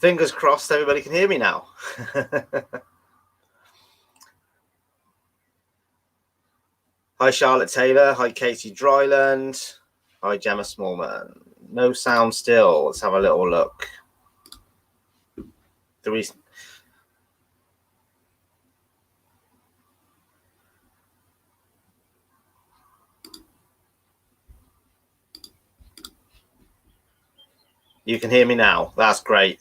Fingers crossed everybody can hear me now. Hi, Charlotte Taylor. Hi, Katie Dryland. Hi, Gemma Smallman. No sound still. Let's have a little look. You can hear me now. That's great.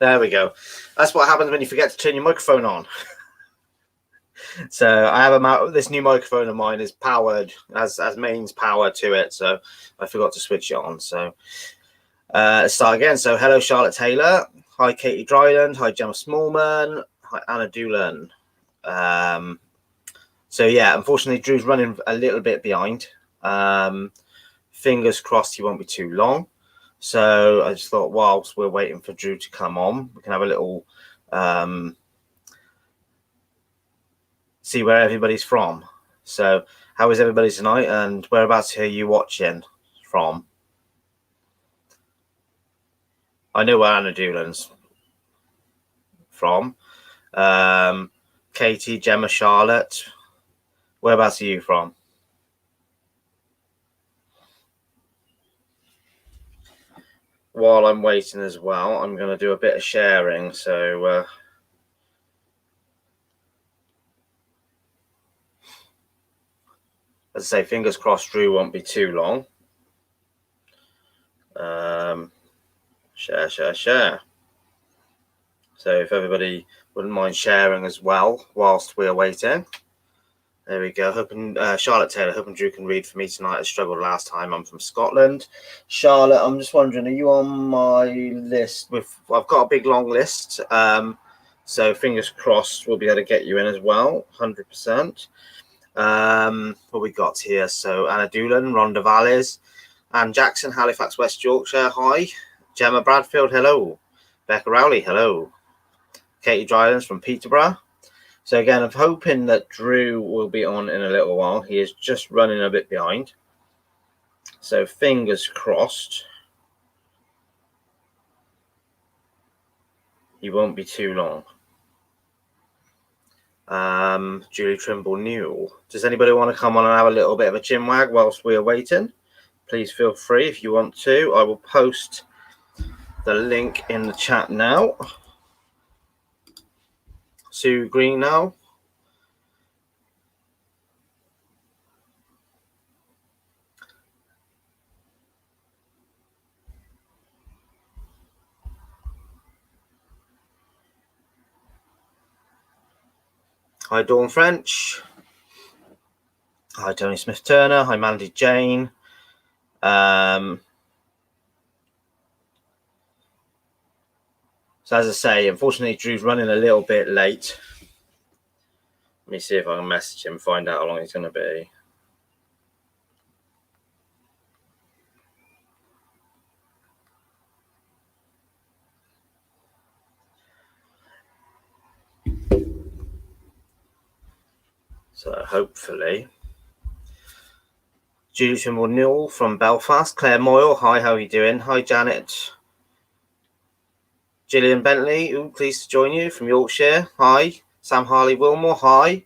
There we go. That's what happens when you forget to turn your microphone on. So I have this new microphone of mine is powered, as mains power to it. So I forgot to switch it on. So let's start again. So hello, Charlotte Taylor. Hi, Katie Dryland. Hi, Gemma Smallman. Hi, Anna Doolan. So yeah, unfortunately, Drew's running a little bit behind. Fingers crossed he won't be too long. So I just thought, whilst we're waiting for Drew to come on, we can have a little see where everybody's from. So how is everybody tonight, and whereabouts are you watching from? I know where Anna Doolan's from. Katie, Gemma, Charlotte, whereabouts are you from? While I'm waiting as well, I'm going to do a bit of sharing. So as I say, fingers crossed Drew won't be too long. Share. So if everybody wouldn't mind sharing as well whilst we're waiting. There we go. Hoping Charlotte Taylor, hoping Drew can read for me tonight. I struggled last time. I'm from Scotland. Charlotte, I'm just wondering, are you on my list? I've got a big long list. So fingers crossed we'll be able to get you in as well. 100%. What we got here? So Anna Doolan, Rhonda Valles, Anne Jackson, Halifax, West Yorkshire. Hi. Gemma Bradfield. Hello. Becca Rowley. Hello. Katie Drylands from Peterborough. So again, I'm hoping that Drew will be on in a little while. He is just running a bit behind. So fingers crossed he won't be too long. Julie Trimble Newell. Does anybody want to come on and have a little bit of a chinwag whilst we're waiting? Please feel free if you want to. I will post the link in the chat now. Sue Green now. Hi, Dawn French. Hi, Tony Smith Turner. Hi, Mandy Jane. So as I say, unfortunately, Drew's running a little bit late. Let me see if I can message him, find out how long he's going to be. So hopefully. Julie Trimble Newell from Belfast. Claire Moyle. Hi, how are you doing? Hi, Janet. Gillian Bentley. Pleased to join you from Yorkshire. Hi. Sam Harley Wilmore. Hi.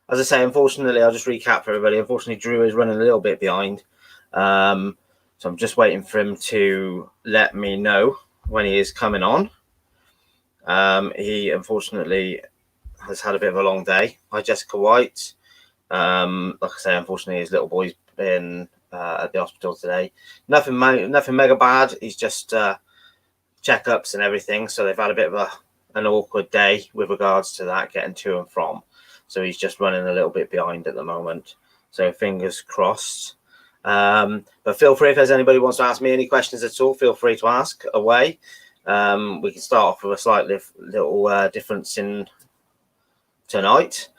As I say, unfortunately, I'll just recap for everybody. Unfortunately, Drew is running a little bit behind. So I'm just waiting for him to let me know when he is coming on. He unfortunately has had a bit of a long day. Hi, Jessica White. Like I say, unfortunately, his little boy's been at the hospital today. Nothing mega bad. He's just checkups and everything. So they've had a bit of an awkward day with regards to that, getting to and from. So he's just running a little bit behind at the moment. So fingers crossed. But feel free, if there's anybody who wants to ask me any questions at all, feel free to ask away. We can start off with a slightly little difference in tonight.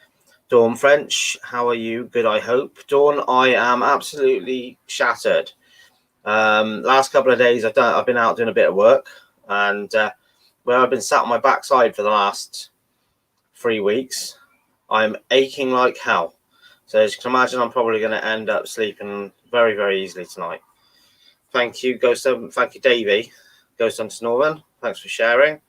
Dawn French, how are you? Good, I hope. Dawn, I am absolutely shattered. Last couple of days, I've been out doing a bit of work, and where I've been sat on my backside for the last 3 weeks, I'm aching like hell. So as you can imagine, I'm probably going to end up sleeping very, very easily tonight. Thank you, Ghost. Thank you, Davey. Ghost Hunter Norman. Thanks for sharing.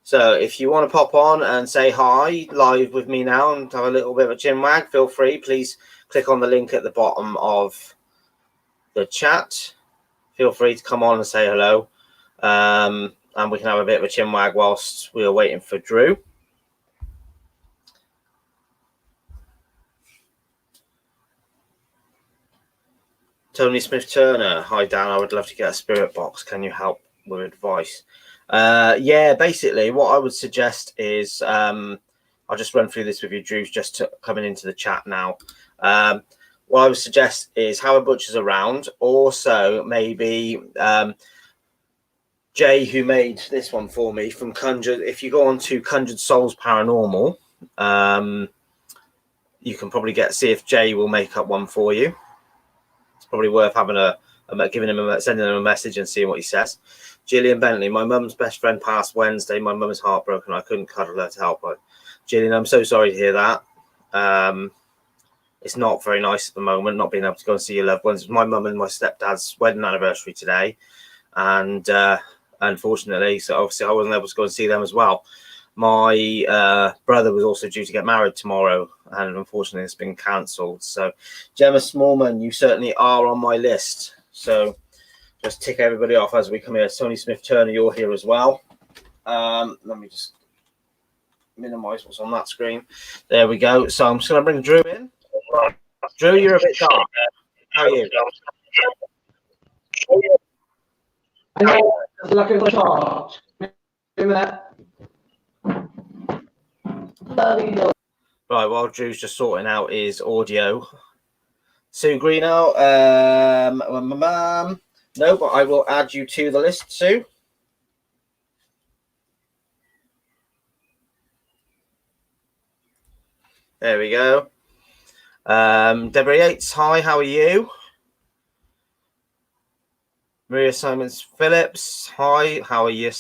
So if you want to pop on and say hi live with me now and have a little bit of a chin wag, feel free. Please click on the link at the bottom of the chat. Feel free to come on and say hello. And we can have a bit of a chin wag whilst we are waiting for Drew. Tony Smith Turner. Hi, Dan. I would love to get a spirit box. Can you help with advice? Yeah, basically what I would suggest is I'll just run through this with you, Drew's just coming into the chat now. What I would suggest is Howard Butcher's around. Also, maybe Jay, who made this one for me from Conjured. If you go on to Conjured Souls Paranormal, you can probably see if Jay will make up one for you. It's probably worth having sending him a message and seeing what he says. Gillian Bentley, my mum's best friend passed Wednesday. My mum is heartbroken. I couldn't cuddle her to help her. Gillian, I'm so sorry to hear that. It's not very nice at the moment, not being able to go and see your loved ones. My mum and my stepdad's wedding anniversary today. And unfortunately, so obviously I wasn't able to go and see them as well. My brother was also due to get married tomorrow, and unfortunately it's been cancelled. So Gemma Smallman, you certainly are on my list. So just tick everybody off as we come here. Tony Smith Turner, you're here as well. Let me just minimize what's on that screen. There we go. So I'm just going to bring Drew in. Drew, you're a bit dark. How are you? Right, while Drew's just sorting out his audio. Sue Greeno, no, but I will add you to the list, Sue. There we go. Deborah Yates, hi, how are you? Maria Simons Phillips, hi, how are you?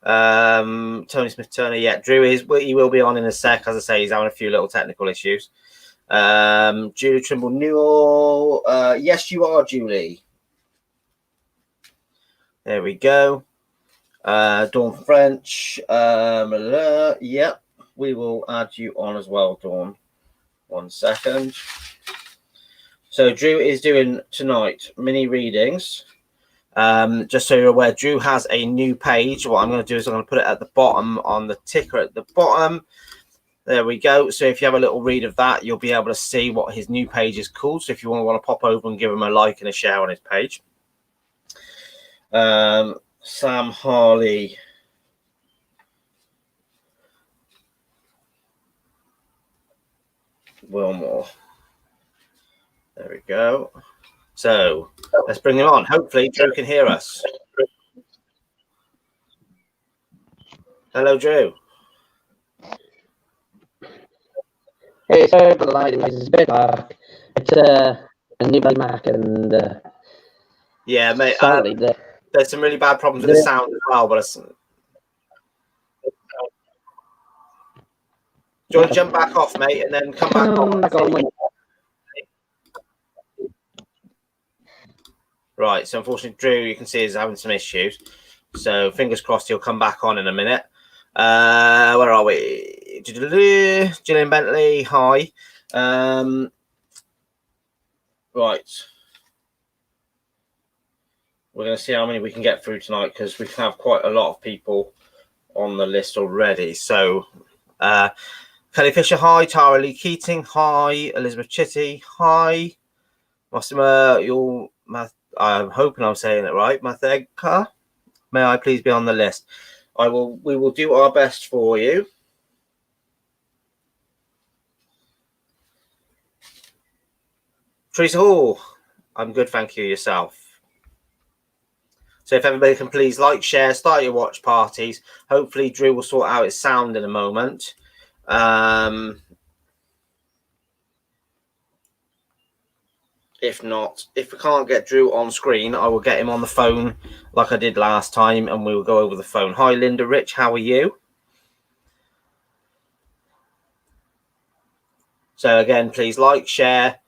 Tony Smith Turner, yeah, Drew he will be on in a sec. As I say, he's having a few little technical issues. Julie Trimble Newell, yes, you are, Julie. There we go. Dawn French, yeah, we will add you on as well, Dawn. 1 second. So Drew is doing tonight mini readings. Just so you're aware, Drew has a new page. What I'm going to do is I'm going to put it at the bottom on the ticker at the bottom. There we go. So if you have a little read of that, you'll be able to see what his new page is called. So if you want to pop over and give him a like and a share on his page. Sam Harley. Wilmore. There we go. So let's bring him on. Hopefully Drew can hear us. Hello, Drew. Hey, sorry for the lighting. It's a bit dark. It's a new Mac and yeah, mate. Sorry, there's some really bad problems with the sound as well. But do you want to jump back off, mate, and then come back on? Right. So unfortunately, Drew, you can see, is having some issues. So fingers crossed he'll come back on in a minute. Where are we? Gillian Bentley, hi. Right. We're going to see how many we can get through tonight because we have quite a lot of people on the list already. So Kelly Fisher, hi. Tara Lee Keating, hi. Elizabeth Chitty, hi. Mosima, I'm hoping I'm saying it right. Mathegka, may I please be on the list? We will do our best for you. Teresa Hall, I'm good, thank you. Yourself? So if everybody can please like, share, start your watch parties. Hopefully Drew will sort out his sound in a moment. If not, if we can't get Drew on screen, I will get him on the phone like I did last time, and we will go over the phone. Hi, Linda Rich, how are you? So again, please like, share,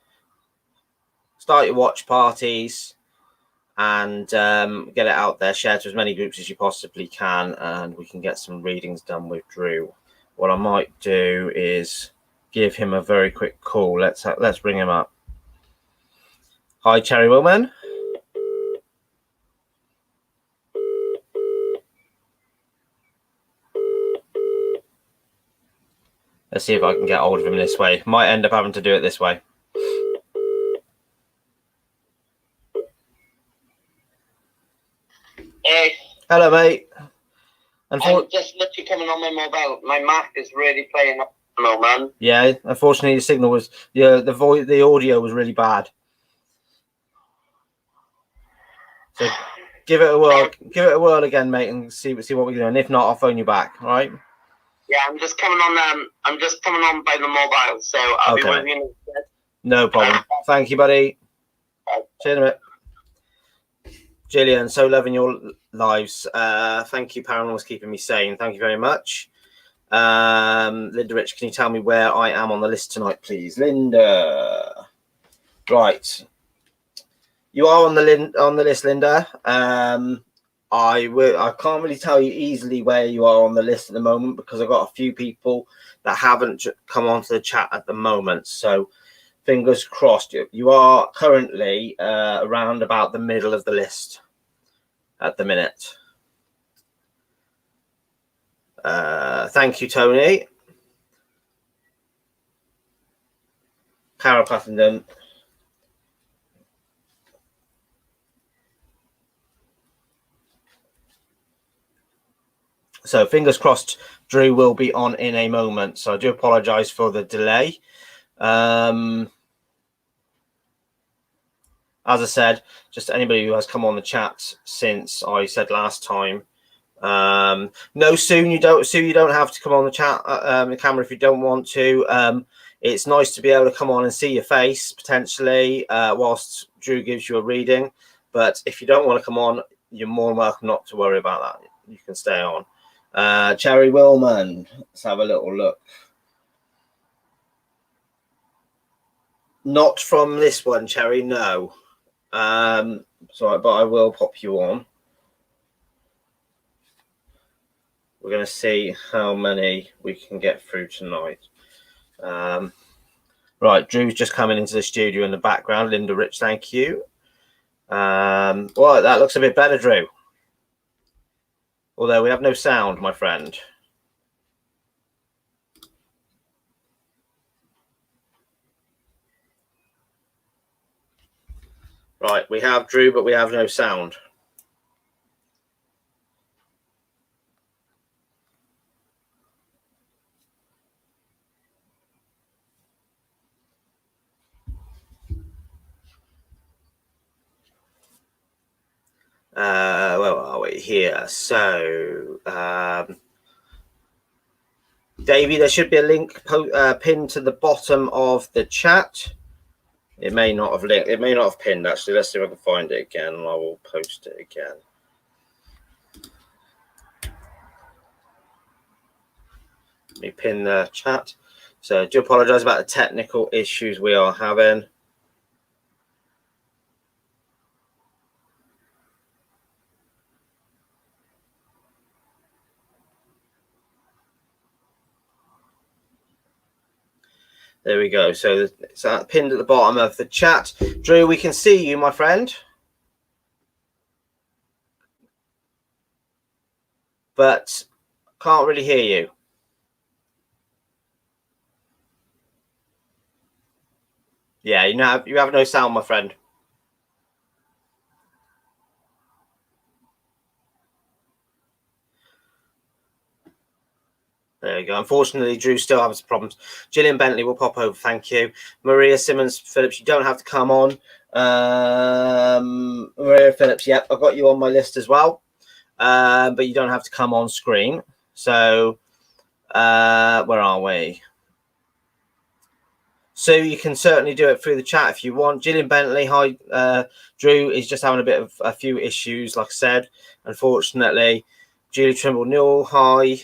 start your watch parties. and get it out there. Share to as many groups as you possibly can, and we can get some readings done with Drew. What I might do is give him a very quick call. Let's bring him up. Hi, Cherry Willman. Let's see if I can get hold of him this way. Might end up having to do it this way. Hey. Hello, mate. I'm just literally coming on my mobile. My Mac is really playing up now, man. Yeah, unfortunately, the signal was the audio was really bad. So give it a whirl. Give it a whirl again, mate, and see what we're doing. If not, I'll phone you back. All right. Yeah, I'm just coming on. I'm just coming on by the mobile, so I'll be with you. No problem. Thank you, buddy. See you in a bit. Gillian, so loving your lives. Thank you, Paranormal's keeping me sane. Thank you very much. Linda Rich, can you tell me where I am on the list tonight, please? Linda. Right. You are on the list, Linda. I can't really tell you easily where you are on the list at the moment because I've got a few people that haven't come onto the chat at the moment. So fingers crossed. You are currently around about the middle of the list at the minute. Thank you, Tony. Carol Claffenden. So fingers crossed, Drew will be on in a moment. So I do apologise for the delay. As I said, just anybody who has come on the chat since I said last time. No, Sue, you don't have to come on the chat, the camera if you don't want to. It's nice to be able to come on and see your face potentially whilst Drew gives you a reading. But if you don't want to come on, you're more than welcome not to worry about that. You can stay on. Cherry Willman, let's have a little look. Not from this one, Cherry, no. Sorry, but I will pop you on. We're going to see how many we can get through tonight. Right, Drew's just coming into the studio in the background. Linda Rich, thank you. Well, that looks a bit better, Drew. Although we have no sound, my friend. Right, we have Drew, but we have no sound. Where are we here? So, Davey, there should be a link pinned to the bottom of the chat. It may not have linked. It may not have pinned, actually. Let's see if I can find it again, and I will post it again. Let me pin the chat. So, I do apologise about the technical issues we are having. There we go. So it's pinned at the bottom of the chat. Drew, we can see you, my friend. But can't really hear you. Yeah, you have no sound, my friend. There you go. Unfortunately, Drew still has problems. Gillian Bentley will pop over. Thank you. Maria Simmons Phillips, you don't have to come on. Maria Phillips, yep, I've got you on my list as well. But you don't have to come on screen. So, where are we? So you can certainly do it through the chat if you want. Gillian Bentley, hi. Drew is just having a few issues, like I said. Unfortunately, Julie Trimble Newell, hi.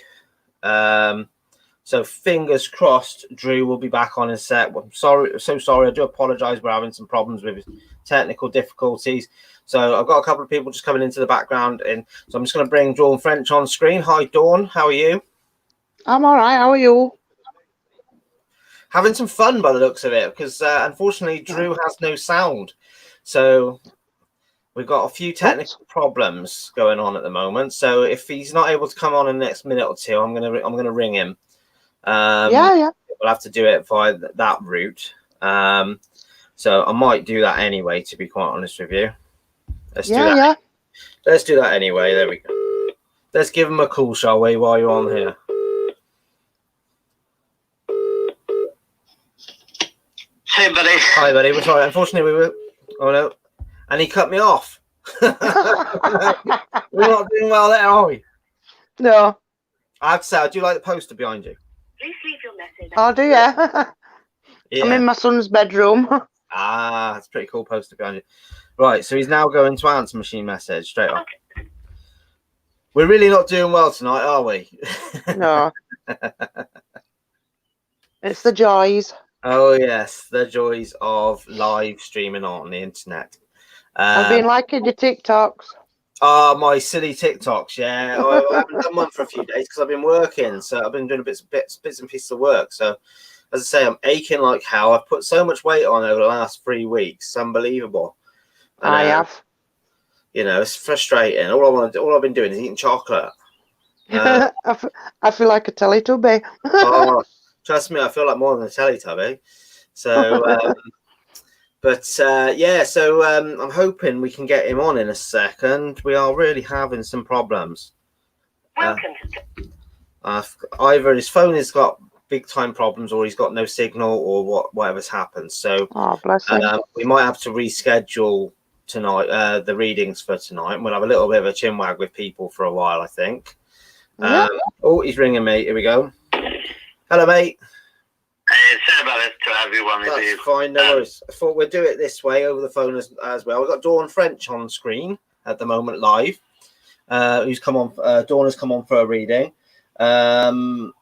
So fingers crossed, Drew will be back on his set. I'm sorry, so sorry. I do apologise. We're having some problems with technical difficulties. So I've got a couple of people just coming into the background, and so I'm just going to bring Dawn French on screen. Hi, Dawn. How are you? I'm all right. How are you? Having some fun by the looks of it, because unfortunately Drew has no sound. So we've got a few technical problems going on at the moment. So if he's not able to come on in the next minute or two, I'm gonna ring him. Yeah. We'll have to do it via that route. So I might do that anyway, to be quite honest with you. Let's do that. Yeah. Let's do that anyway. There we go. Let's give him a call, shall we, while you're on here? Hey, buddy. Hi, buddy. We're sorry. Unfortunately, we were. Oh no, and he cut me off. We're not doing well there, are we? No. I have to say, I do like the poster behind you. Please leave your message. Oh, do you? Yeah. I'm in my son's bedroom. Ah, that's a pretty cool poster behind you. Right, so he's now going to answer machine message straight off. We're really not doing well tonight, are we? No. It's the joys. Oh yes, the joys of live streaming on the internet. I've been liking your TikToks. Oh, my silly TikToks, yeah. I haven't done one for a few days because I've been working, so I've been doing bits and pieces of work. So, as I say, I'm aching like hell. I've put so much weight on over the last 3 weeks. It's unbelievable. And, I have. You know, it's frustrating. All I've been doing is eating chocolate. I feel like a Teletubby. Oh, trust me, I feel like more than a Teletubby. So, yeah, so I'm hoping we can get him on in a second. We are really having some problems. Welcome to Either his phone has got big time problems, or he's got no signal, or whatever's happened. So, Oh, bless him. we might have to reschedule tonight, the readings for tonight, and we'll have a little bit of a chinwag with people for a while, I think. Yeah. Oh, he's ringing me. Here we go. Hello, mate. Hey, sorry about this to everyone. That's fine, no worries. I thought we'd do it this way over the phone as well. We've got Dawn French on screen at the moment live. Who's come on? Dawn has come on for a reading. So I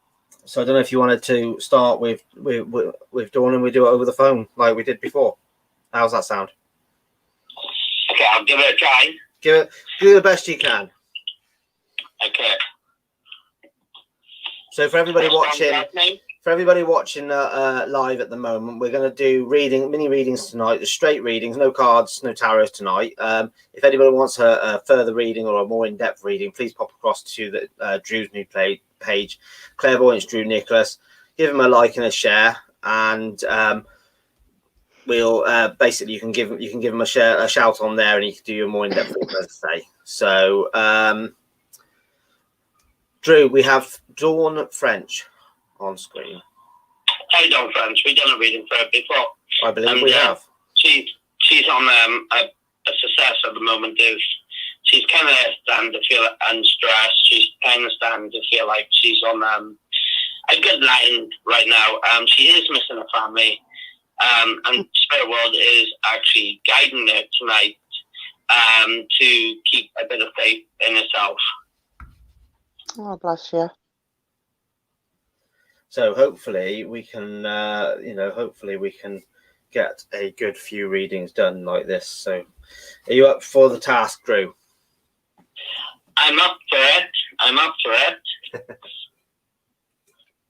don't know if you wanted to start with Dawn and we do it over the phone like we did before. How's that sound? Okay, I'll give it a try. Do the best you can. Okay. So for everybody watching live at the moment, we're going to do mini readings tonight. The straight readings, no cards, no tarots tonight. If anybody wants a further reading or a more in-depth reading, please pop across to the Drew's new page, Clairvoyance Drew Nicholas. Give him a like and a share, and we'll basically you can give him a shout on there, and he can do your more in-depth reading, as I say. So, Drew, we have Dawn French on screen. Hey, Dawn French. We've done a reading for her before. I believe we have. She's on a success at the moment. She's kind of starting to feel unstressed. She's kind of starting to feel like she's on a good line right now. She is missing a family, and Spirit World is actually guiding her tonight to keep a bit of faith in herself. Oh, bless you. So hopefully we can, hopefully we can get a good few readings done like this. So, are you up for the task, Drew? I'm up for it.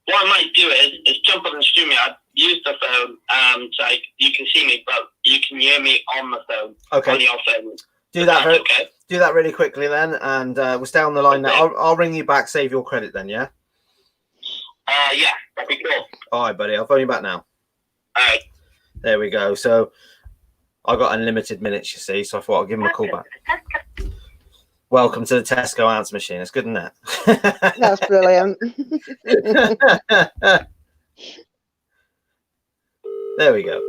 What I might do is jump on the StreamYard, use the phone, so you can see me, but you can hear me on the phone. Okay. On your phone. Do that. Okay. Do that really quickly then, and we'll stay on the line now. I'll ring you back. Save your credit then, yeah. Yeah, that'd be cool. All right, buddy. I'll phone you back now. All right. There we go. So I got unlimited minutes, you see. So I thought I'll give him a call back. Welcome to the Tesco answer machine. It's good, isn't it? That's brilliant. There we go.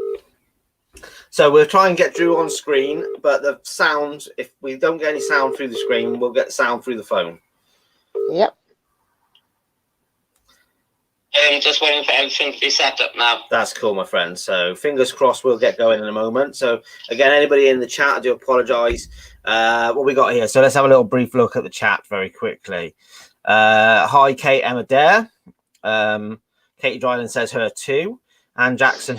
So we'll try and get Drew on screen, but the sound, if we don't get any sound through the screen, we'll get sound through the phone. Yep. I'm just waiting for everything to be set up now. That's cool, my friend. So fingers crossed we'll get going in a moment. So again, anybody in the chat, I do apologise. What we got here? So let's have a little brief look at the chat very quickly. Hi, Kate Emma Dare. Katie Dryland says her 2. Anne Jackson,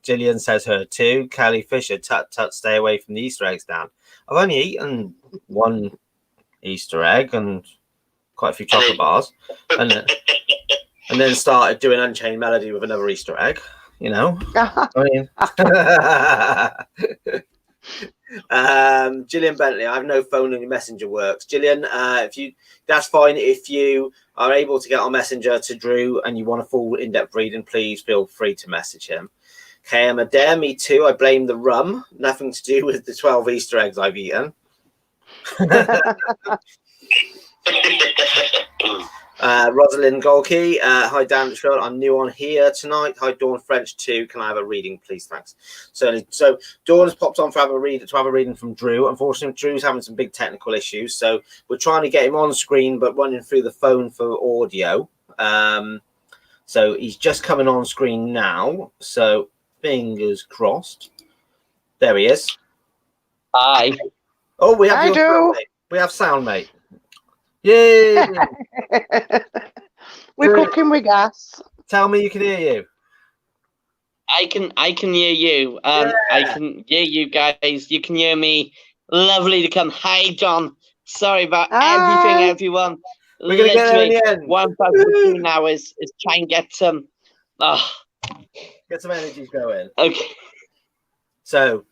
Gillian says her 2. Kelly Fisher, tut, stay away from the Easter eggs, Dan. I've only eaten 1 Easter egg and quite a few chocolate bars. And then started doing Unchained Melody with another Easter egg, you know. I mean, Gillian Bentley, I have no phone on your Messenger works. Gillian, that's fine. If you are able to get on Messenger to Drew and you want a full in-depth reading, please feel free to message him. KM Adair, me too. I blame the rum. Nothing to do with the 12 Easter eggs I've eaten. Rosalind Golke, hi Dan, I'm new on here tonight. Hi Dawn French too. Can I have a reading, please? Thanks. Certainly. So Dawn has popped on to have a reading from Drew. Unfortunately, Drew's having some big technical issues, so we're trying to get him on screen, but running through the phone for audio. So he's just coming on screen now. So fingers crossed. There he is. Hi. Oh, we have I do. We have sound, mate. Yay! We're cooking with gas. Tell me you can hear you. I can hear you. I can hear you guys. You can hear me. Lovely to come. Hi, John. Sorry about everything, everyone. We're gonna get there in the end. What I'm trying to do now is try and get some. Get some energies going. Okay. So.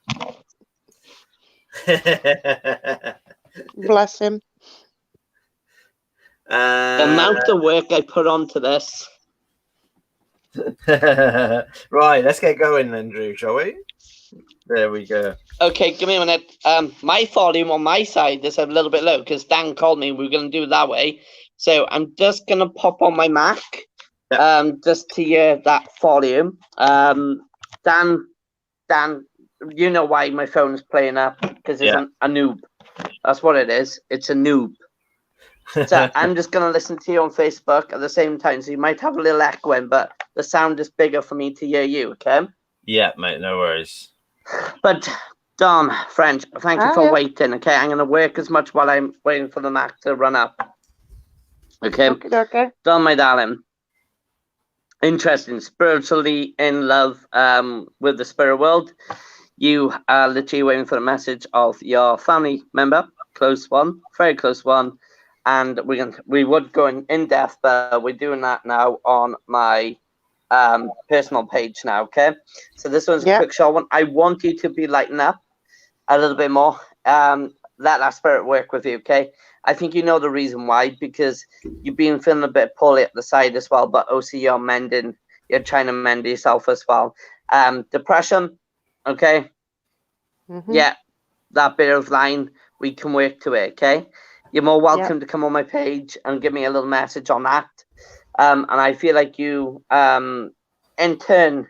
Bless him. The amount of work I put onto this. Right, let's get going then, Drew, shall we? There we go. Okay, give me a minute. My volume on my side is a little bit low because Dan called me. We were going to do it that way. So I'm just going to pop on my Mac just to hear that volume. Dan, you know why my phone is playing up? Because it's a noob. That's what it is. It's a noob. So I'm just going to listen to you on Facebook at the same time. So you might have a little echoing, but the sound is bigger for me to hear you, okay? Yeah, mate, no worries. But, Don, French, thank you for waiting, okay? I'm going to work as much while I'm waiting for the Mac to run up. Okay? Okay. Don, my darling. Interesting. Spiritually in love with the spirit world. You are literally waiting for a message of your family member, close one, very close one. And we would go in depth, but we're doing that now on my personal page now, okay? So this one's a quick short one. I want you to be lighting up a little bit more. Let that spirit work with you, okay? I think you know the reason why, because you've been feeling a bit poorly at the side as well, but also you're trying to mend yourself as well. Depression, okay? Mm-hmm. Yeah, that bit of line, we can work to it, okay? You're more welcome to come on my page and give me a little message on that. And I feel like you intern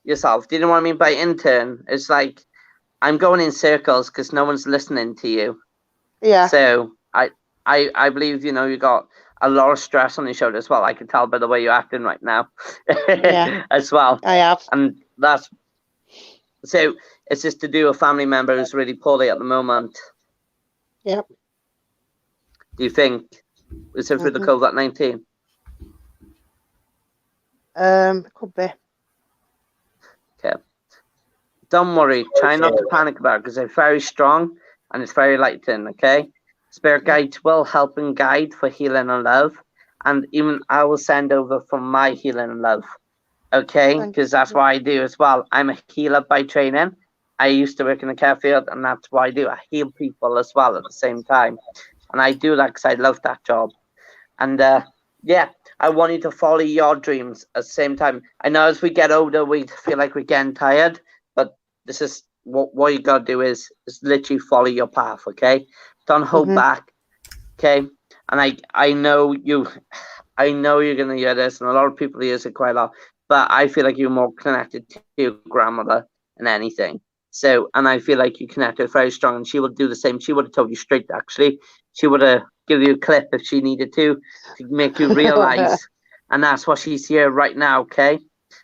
yourself. Do you know what I mean by intern? It's like I'm going in circles because no one's listening to you. Yeah. So I believe, you know, you got a lot of stress on your shoulder as well. I can tell by the way you're acting right now. As well. I have. And so it's just to do a family member who's really poorly at the moment. Yep. Do you think it's through the COVID-19? Could be. Okay. Don't worry. Try not to panic about it because they're very strong and it's very lighting, okay? Spirit guides will help and guide for healing and love. And even I will send over from my healing and love, okay? Because that's what I do as well. I'm a healer by training. I used to work in the care field and that's what I do. I heal people as well at the same time. And I do that because I love that job. And I want you to follow your dreams at the same time. I know as we get older, we feel like we're getting tired, but this is what you got to do is literally follow your path, okay? Don't hold back, okay? And I know you're going to hear this, and a lot of people hear it quite a lot, but I feel like you're more connected to your grandmother than anything. So, and I feel like you connected very strong, and she would do the same. She would have told you straight, actually. She would have given you a clip if she needed to make you realize. And that's what she's here right now, okay?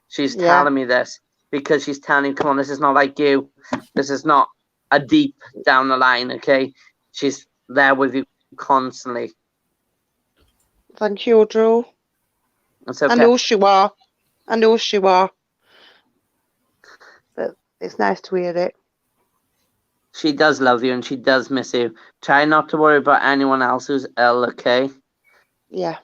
She's telling me this because she's telling you, come on, this is not like you. This is not a deep down the line, okay? She's there with you constantly. Thank you, Drew. It's I okay. know you are. I know you are. But it's nice to hear it. She does love you and she does miss you. Try not to worry about anyone else who's ill, okay? Yeah.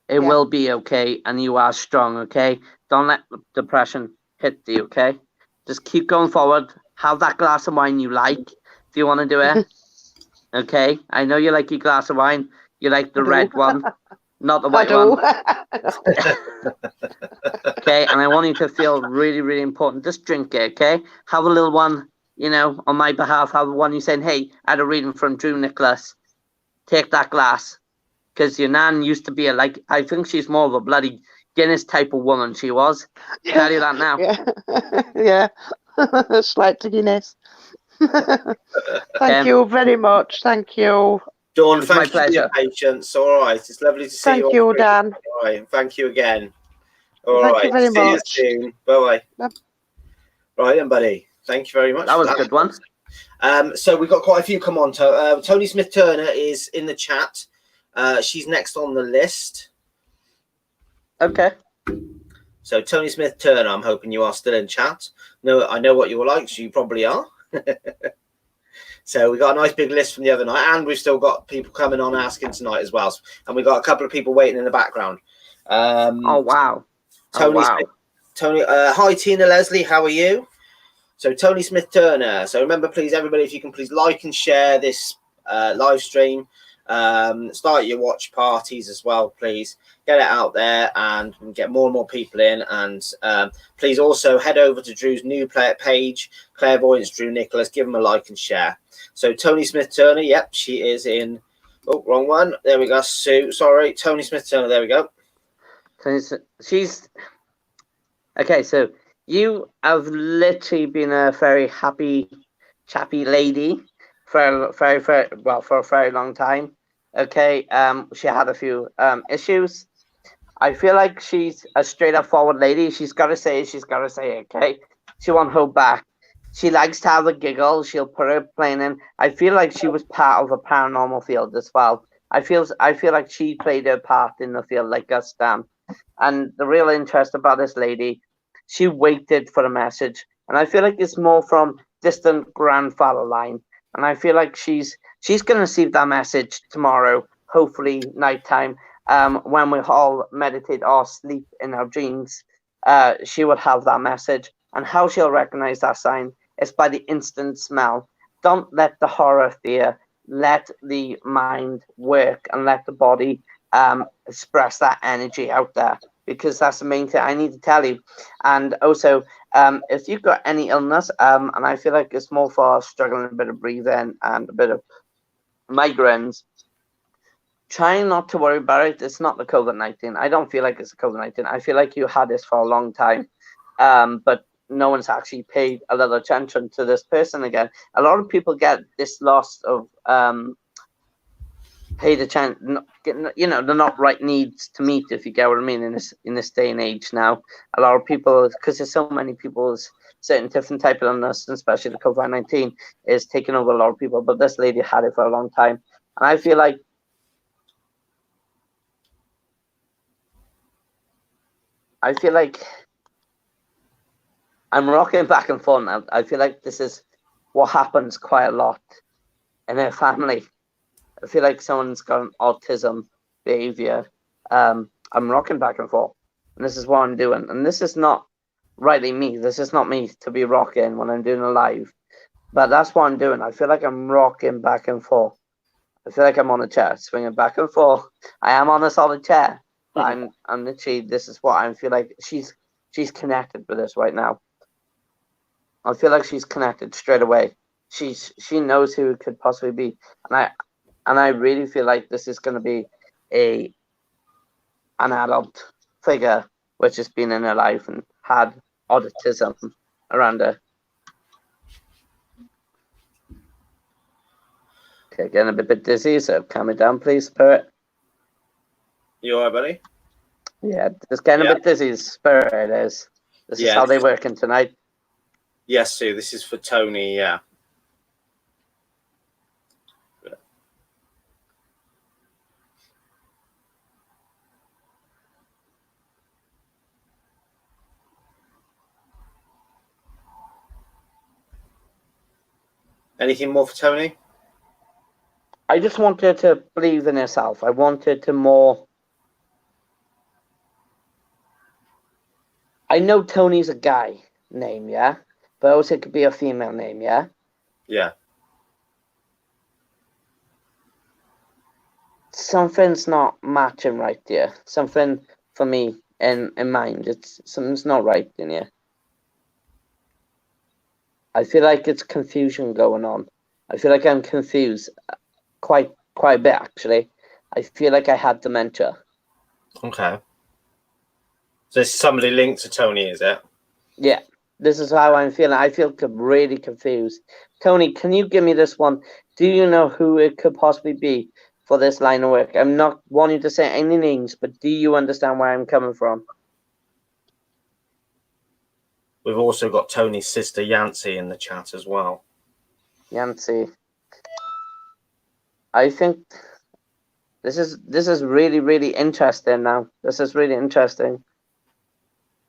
It Yeah. will be okay, and you are strong, okay? Don't let depression hit you, okay? Just keep going forward. Have that glass of wine you like if you want to do it, okay? I know you like your glass of wine. You like the I do. red one, not the I white do. one, okay? And I want you to feel really, really important. Just drink it, okay? Have a little one, you know, on my behalf. Have one you saying, hey, I had a reading from Drew Nicholas. Take that glass. Because your nan used to be I think she's more of a bloody Guinness type of woman, she was. Tell you that now. Yeah. Yeah. Slight to Guinness. Thank you very much. Thank you. Dawn, It's my thank you for your pleasure. patience. All right. It's lovely to see Thank you. you, Dan. All right. Thank you again. All Thank right. you very See you much. soon. Bye-bye. Bye. Right then, buddy. Thank you very much That for was a good one. So we've got quite a few come on. Tony Smith-Turner is in the chat. She's next on the list. Okay. So Tony Smith-Turner, I'm hoping you are still in chat. No, I know what you're like, so you probably are. So we got a nice big list from the other night, and we've still got people coming on asking tonight as well. And we've got a couple of people waiting in the background. Oh, wow. Tony Smith, hi, Tina Leslie, how are you? So Tony Smith-Turner. So remember, please, everybody, if you can please like and share this live stream. Start your watch parties as well, please. Get it out there and get more and more people in. And please also head over to Drew's new page, Clairvoyance Drew Nicholas. Give him a like and share. So Tony Smith-Turner, yep, she is in. Oh, wrong one. There we go. Sue, sorry, Tony Smith-Turner. There we go. She's okay. So you have literally been a very happy, chappy lady for a very long time. Okay. She had a few issues. I feel like she's a straight up forward lady. She's got to say it. She's got to say it. Okay. She won't hold back. She likes to have a giggle. She'll put her plane in. I feel like she was part of a paranormal field as well. I feel like she played her part in the field like us, Dan. And the real interest about this lady, she waited for a message. And I feel like it's more from distant grandfather line. And I feel like she's going to receive that message tomorrow, hopefully nighttime, when we all meditate or sleep in our dreams. She will have that message. And how she'll recognize that sign is by the instant smell. Don't let the horror fear. Let the mind work and let the body express that energy out there, because that's the main thing I need to tell you. And also, if you've got any illness, and I feel like it's more for struggling a bit of breathing and a bit of migraines, try not to worry about it. It's not the COVID-19. I don't feel like it's the COVID-19. I feel like you had this for a long time, but no one's actually paid a lot of attention to this person again. A lot of people get this loss of paid attention. You know, they're not right needs to meet, if you get what I mean, in this day and age now. A lot of people, because there's so many people with certain different type of illness, and especially the COVID-19 is taking over a lot of people. But this lady had it for a long time, and I feel like I'm rocking back and forth now. I feel like this is what happens quite a lot in her family. I feel like someone's got an autism behavior. I'm rocking back and forth, and this is what I'm doing. And this is not rightly me. This is not me to be rocking when I'm doing a live, but that's what I'm doing. I feel like I'm rocking back and forth. I feel like I'm on a chair, swinging back and forth. I am on a solid chair. I'm literally. This is what I feel like. She's connected with this right now. I feel like she's connected straight away. She knows who it could possibly be, and I really feel like this is going to be an adult figure which has been in her life and had autism around her. Okay, getting a bit dizzy, so calm me down, please, Spirit. You all right, buddy? Yeah, just getting a bit dizzy, Spirit it is. This is how they're working tonight. Yes, Sue, this is for Tony, yeah. Anything more for Tony? I just want her to believe in herself. I want her to more. I know Tony's a guy name, yeah? But also it could be a female name, yeah? Yeah. Something's not matching right here. Something for me in mind. Something's not right in here. I feel like it's confusion going on. I feel like I'm confused quite a bit actually. I feel like I had dementia. Okay. So is somebody linked to Tony, is it? Yeah, this is how I'm feeling. I feel really confused. Tony, can you give me this one? Do you know who it could possibly be for this line of work? I'm not wanting to say any names, but do you understand where I'm coming from? We've also got Tony's sister Yancy in the chat as well. Yancy. I think this is really interesting now. This is really interesting.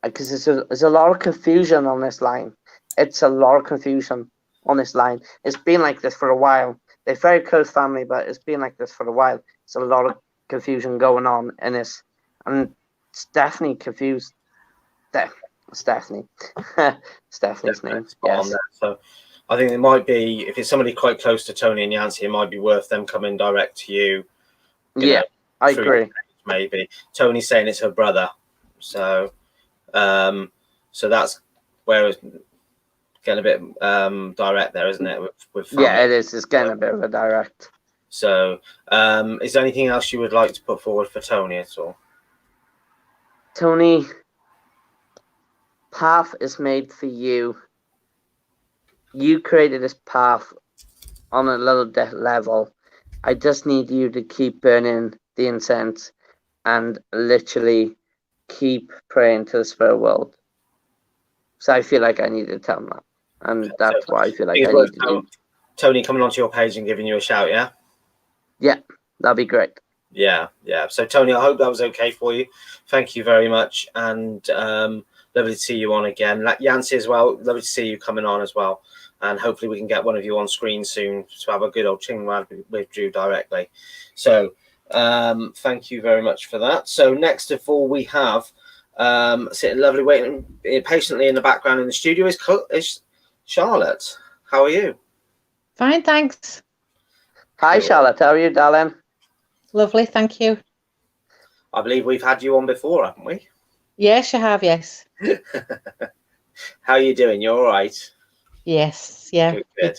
Because there's a lot of confusion on this line. It's a lot of confusion on this line. It's been like this for a while. They're very close family, but it's been like this for a while. It's a lot of confusion going on in this. And Stephanie confused. Stephanie. Stephanie's name. Yes. So I think it might be, if it's somebody quite close to Tony and Yancy, it might be worth them coming direct to you. Yeah, I agree. Maybe. Tony's saying it's her brother. So that's where it's getting a bit direct there, isn't it? With family. Yeah, it is. It's getting a bit of a direct. So is there anything else you would like to put forward for Tony at all? Tony, path is made for you. You created this path on a little level. I just need you to keep burning the incense and literally keep praying to the spirit world. So I feel like I need to tell them that. And that's why I feel like I need to do. Tony coming onto your page and giving you a shout, yeah? Yeah, that'd be great. Yeah. So Tony, I hope that was okay for you. Thank you very much. And lovely to see you on again. Yancy as well, lovely to see you coming on as well. And hopefully we can get one of you on screen soon to have a good old ching with Drew directly. So thank you very much for that. So next of all, we have sitting lovely waiting patiently in the background in the studio is Charlotte. How are you? Fine, thanks. Hi, Charlotte. How are you, darling? Lovely, thank you. I believe we've had you on before, haven't we? Yes, you have, yes. How are you doing? You all right? Yes, yeah. Good.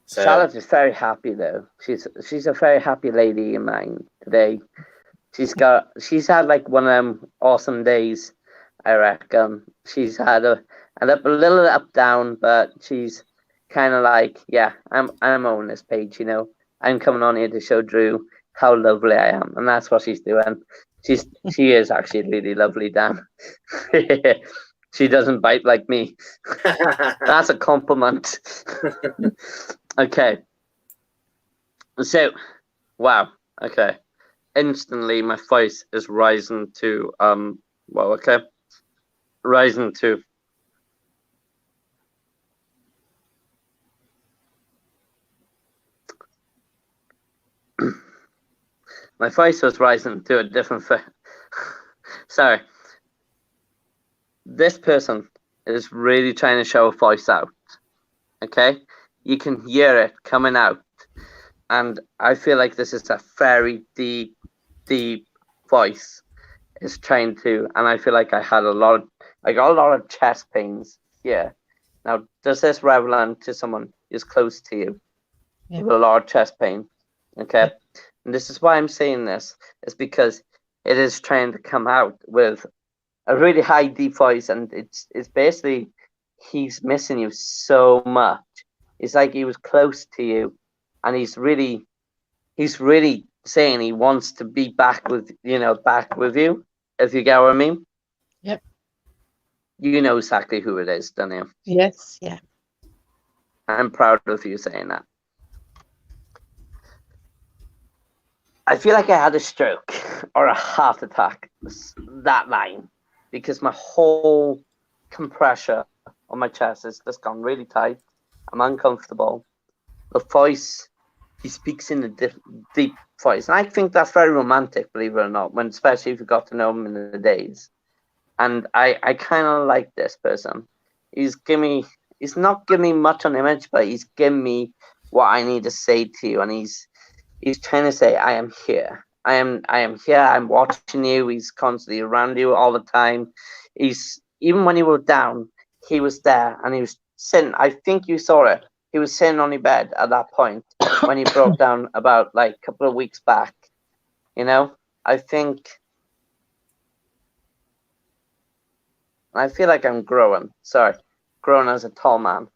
So, Charlotte is very happy though. She's a very happy lady in mine today. She's had like one of them awesome days, I reckon. She's had a little up down, but she's kind of like, yeah, I'm on this page, you know. I'm coming on here to show Drew how lovely I am, and that's what she's doing. She is actually really lovely, Dan. She doesn't bite like me. That's a compliment. Okay. So, wow. Okay. Instantly, my voice is rising to rising to. My voice was rising to a different. Sorry. This person is really trying to show a voice out. Okay? You can hear it coming out. And I feel like this is a very deep voice. Is trying to, and I feel like I got a lot of chest pains. Yeah. Now, does this relevant to someone who's close to you? Yeah. With a lot of chest pain. Okay? And this is why I'm saying this, is because it is trying to come out with a really high deep voice, and it's basically he's missing you so much. It's like he was close to you, and he's really saying he wants to be back with you, if you get what I mean. Yep. You know exactly who it is, don't you? Yes, yeah. I'm proud of you saying that. I feel like I had a stroke or a heart attack that line, because my whole compression on my chest has just gone really tight. I'm uncomfortable. the voice, he speaks in a deep voice. And I think that's very romantic, believe it or not, when especially if you got to know him in the days. And I kind of like this person. He's not giving me much on image, but he's giving me what I need to say to you. And he's trying to say, I am here. I am here. I'm watching you. He's constantly around you all the time. Even when you were down, he was there, and he was sitting. I think you saw it. He was sitting on your bed at that point when he broke down about like a couple of weeks back. You know, I feel like I'm growing. Sorry, growing as a tall man.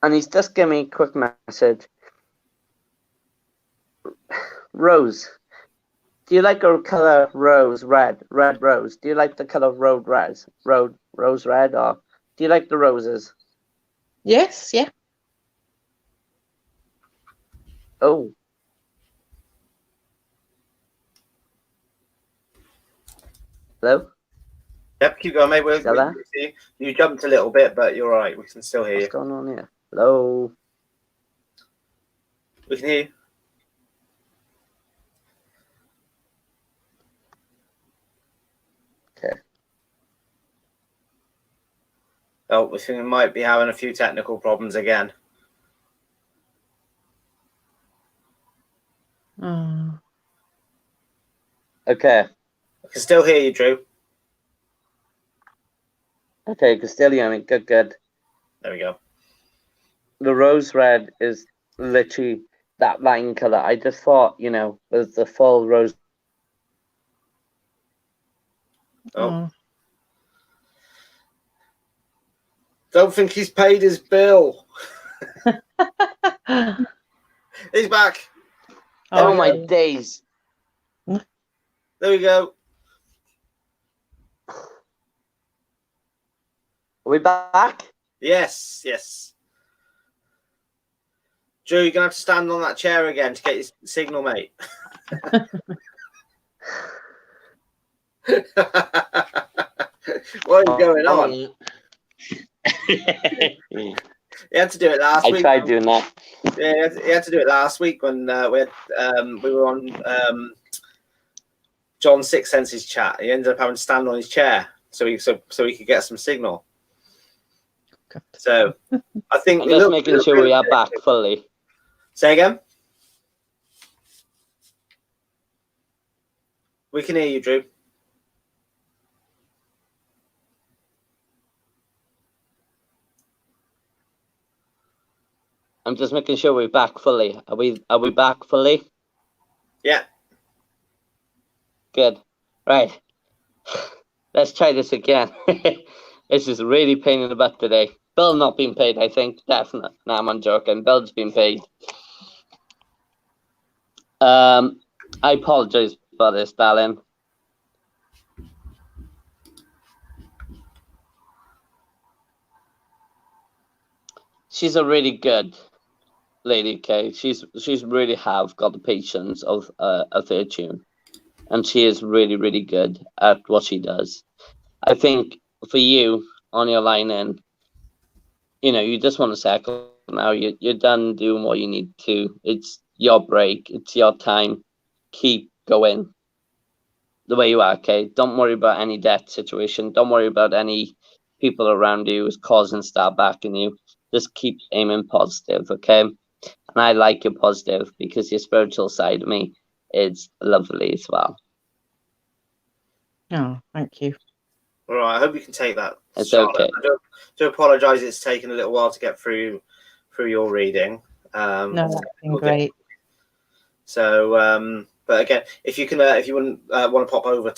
And he's just giving me a quick message. Rose, do you like a color rose red rose? Do you like the color rose red, or do you like the roses? Yes, yeah. Oh. Hello? Yep, keep going, mate. Still there? You jumped a little bit, but you're all right. We can still hear you. What's going on here? Hello? We can hear you. Okay. Oh, we think we might be having a few technical problems again. Oh. Okay. I can still hear you, Drew. Okay, you can still hear me. Good. There we go. The rose red is literally that lime color. I just thought, with the full rose. Oh. Don't think he's paid his bill. He's back. Oh my days. There we go. Are we back? Yes. Drew, you're going to have to stand on that chair again to get your signal, mate. What is going on? He had to do it last week. I tried doing that. Yeah, he had to do it last week when we were on John Six Senses chat. He ended up having to stand on his chair so he could get some signal. God. So I think I'm just making sure we are back fully. Say again. We can hear you, Drew. I'm just making sure we're back fully. Are we back fully? Yeah. Good. Right. Let's try this again. This is really pain in the butt today. Bill not being paid, I think. Definitely. No, I'm joking. Bill's been paid. I apologize for this, darling. She's a really good lady, okay? She's really have got the patience of a Fortune, and she is really, really good at what she does. I think for you on your line in, you just want to settle now. You're done doing what you need to. It's your break. It's your time. Keep going the way you are, okay? Don't worry about any debt situation. Don't worry about any people around you who's causing stuff backing you. Just keep aiming positive, okay? And I like your positive because your spiritual side of me is lovely as well. Oh, thank you. All right. I hope you can take that. It's Charlotte. okay. I do apologise. It's taken a little while to get through your reading. No, that's been great. So, but again, if you wouldn't want to pop over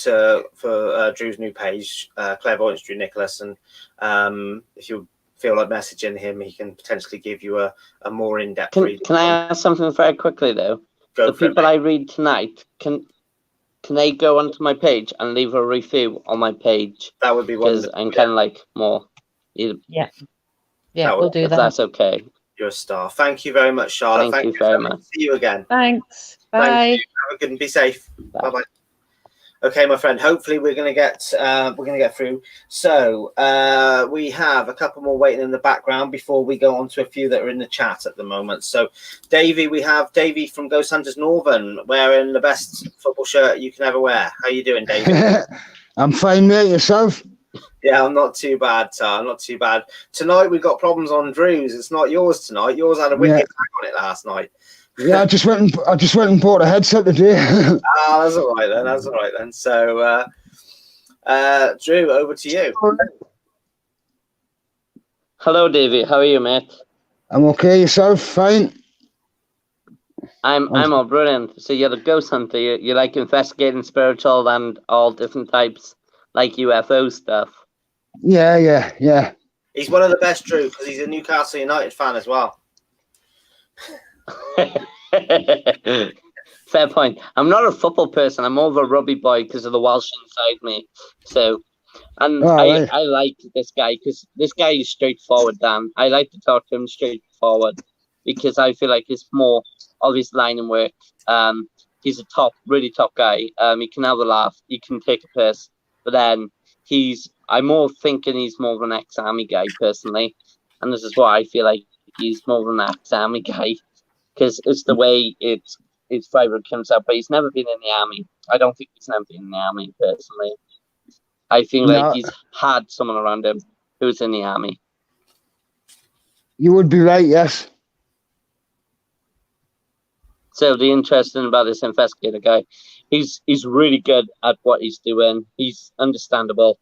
for Drew's new page, Clairvoyance Drew Nicholas, and if you feel like messaging him, he can potentially give you a more in-depth reading. Can I ask something very quickly though? The people I read tonight, can they go onto my page and leave a review on my page? That would be because wonderful. I'm kind of like more. Yeah, we'll do if that. That's okay. You're a star. Thank you very much, Charlotte. Thank you very much. See you again. Thanks. Thank Bye. you. Have a good and be safe. Bye. Bye. Okay, my friend. Hopefully, we're gonna get through. So we have a couple more waiting in the background before we go on to a few that are in the chat at the moment. So, we have Davey from Ghost Hunters Northern wearing the best football shirt you can ever wear. How you doing, Davey? I'm fine, mate. Yourself? Yeah, I'm not too bad, I'm not too bad. Tonight we've got problems on Drew's. It's not yours tonight. Yours had a wicked attack on it last night. Yeah, I just went and bought a headset today. That's all right then. That's all right then. So, Drew, over to you. Hello, Davey. How are you, mate? I'm okay. Yourself? Fine. I'm all brilliant. So you're the ghost hunter. You like investigating spiritual and all different types, like UFO stuff. Yeah. He's one of the best, Drew, because he's a Newcastle United fan as well. Fair point. I'm not a football person. I'm more of a rugby boy because of the Welsh inside me. So, and right. I like this guy because this guy is straightforward, Dan. I like to talk to him straightforward because I feel like it's more of his line and work. He's a really top guy. He can have a laugh. He can take a piss. But then I'm more thinking he's more of an ex-army guy personally. And this is why I feel like he's more of an ex-army guy. Because it's the way his favourite comes up, but he's never been in the army. I don't think he's never been in the army personally. I feel like he's had someone around him who's in the army. You would be right, yes. So the interesting about this investigator guy, he's really good at what he's doing. He's understandable.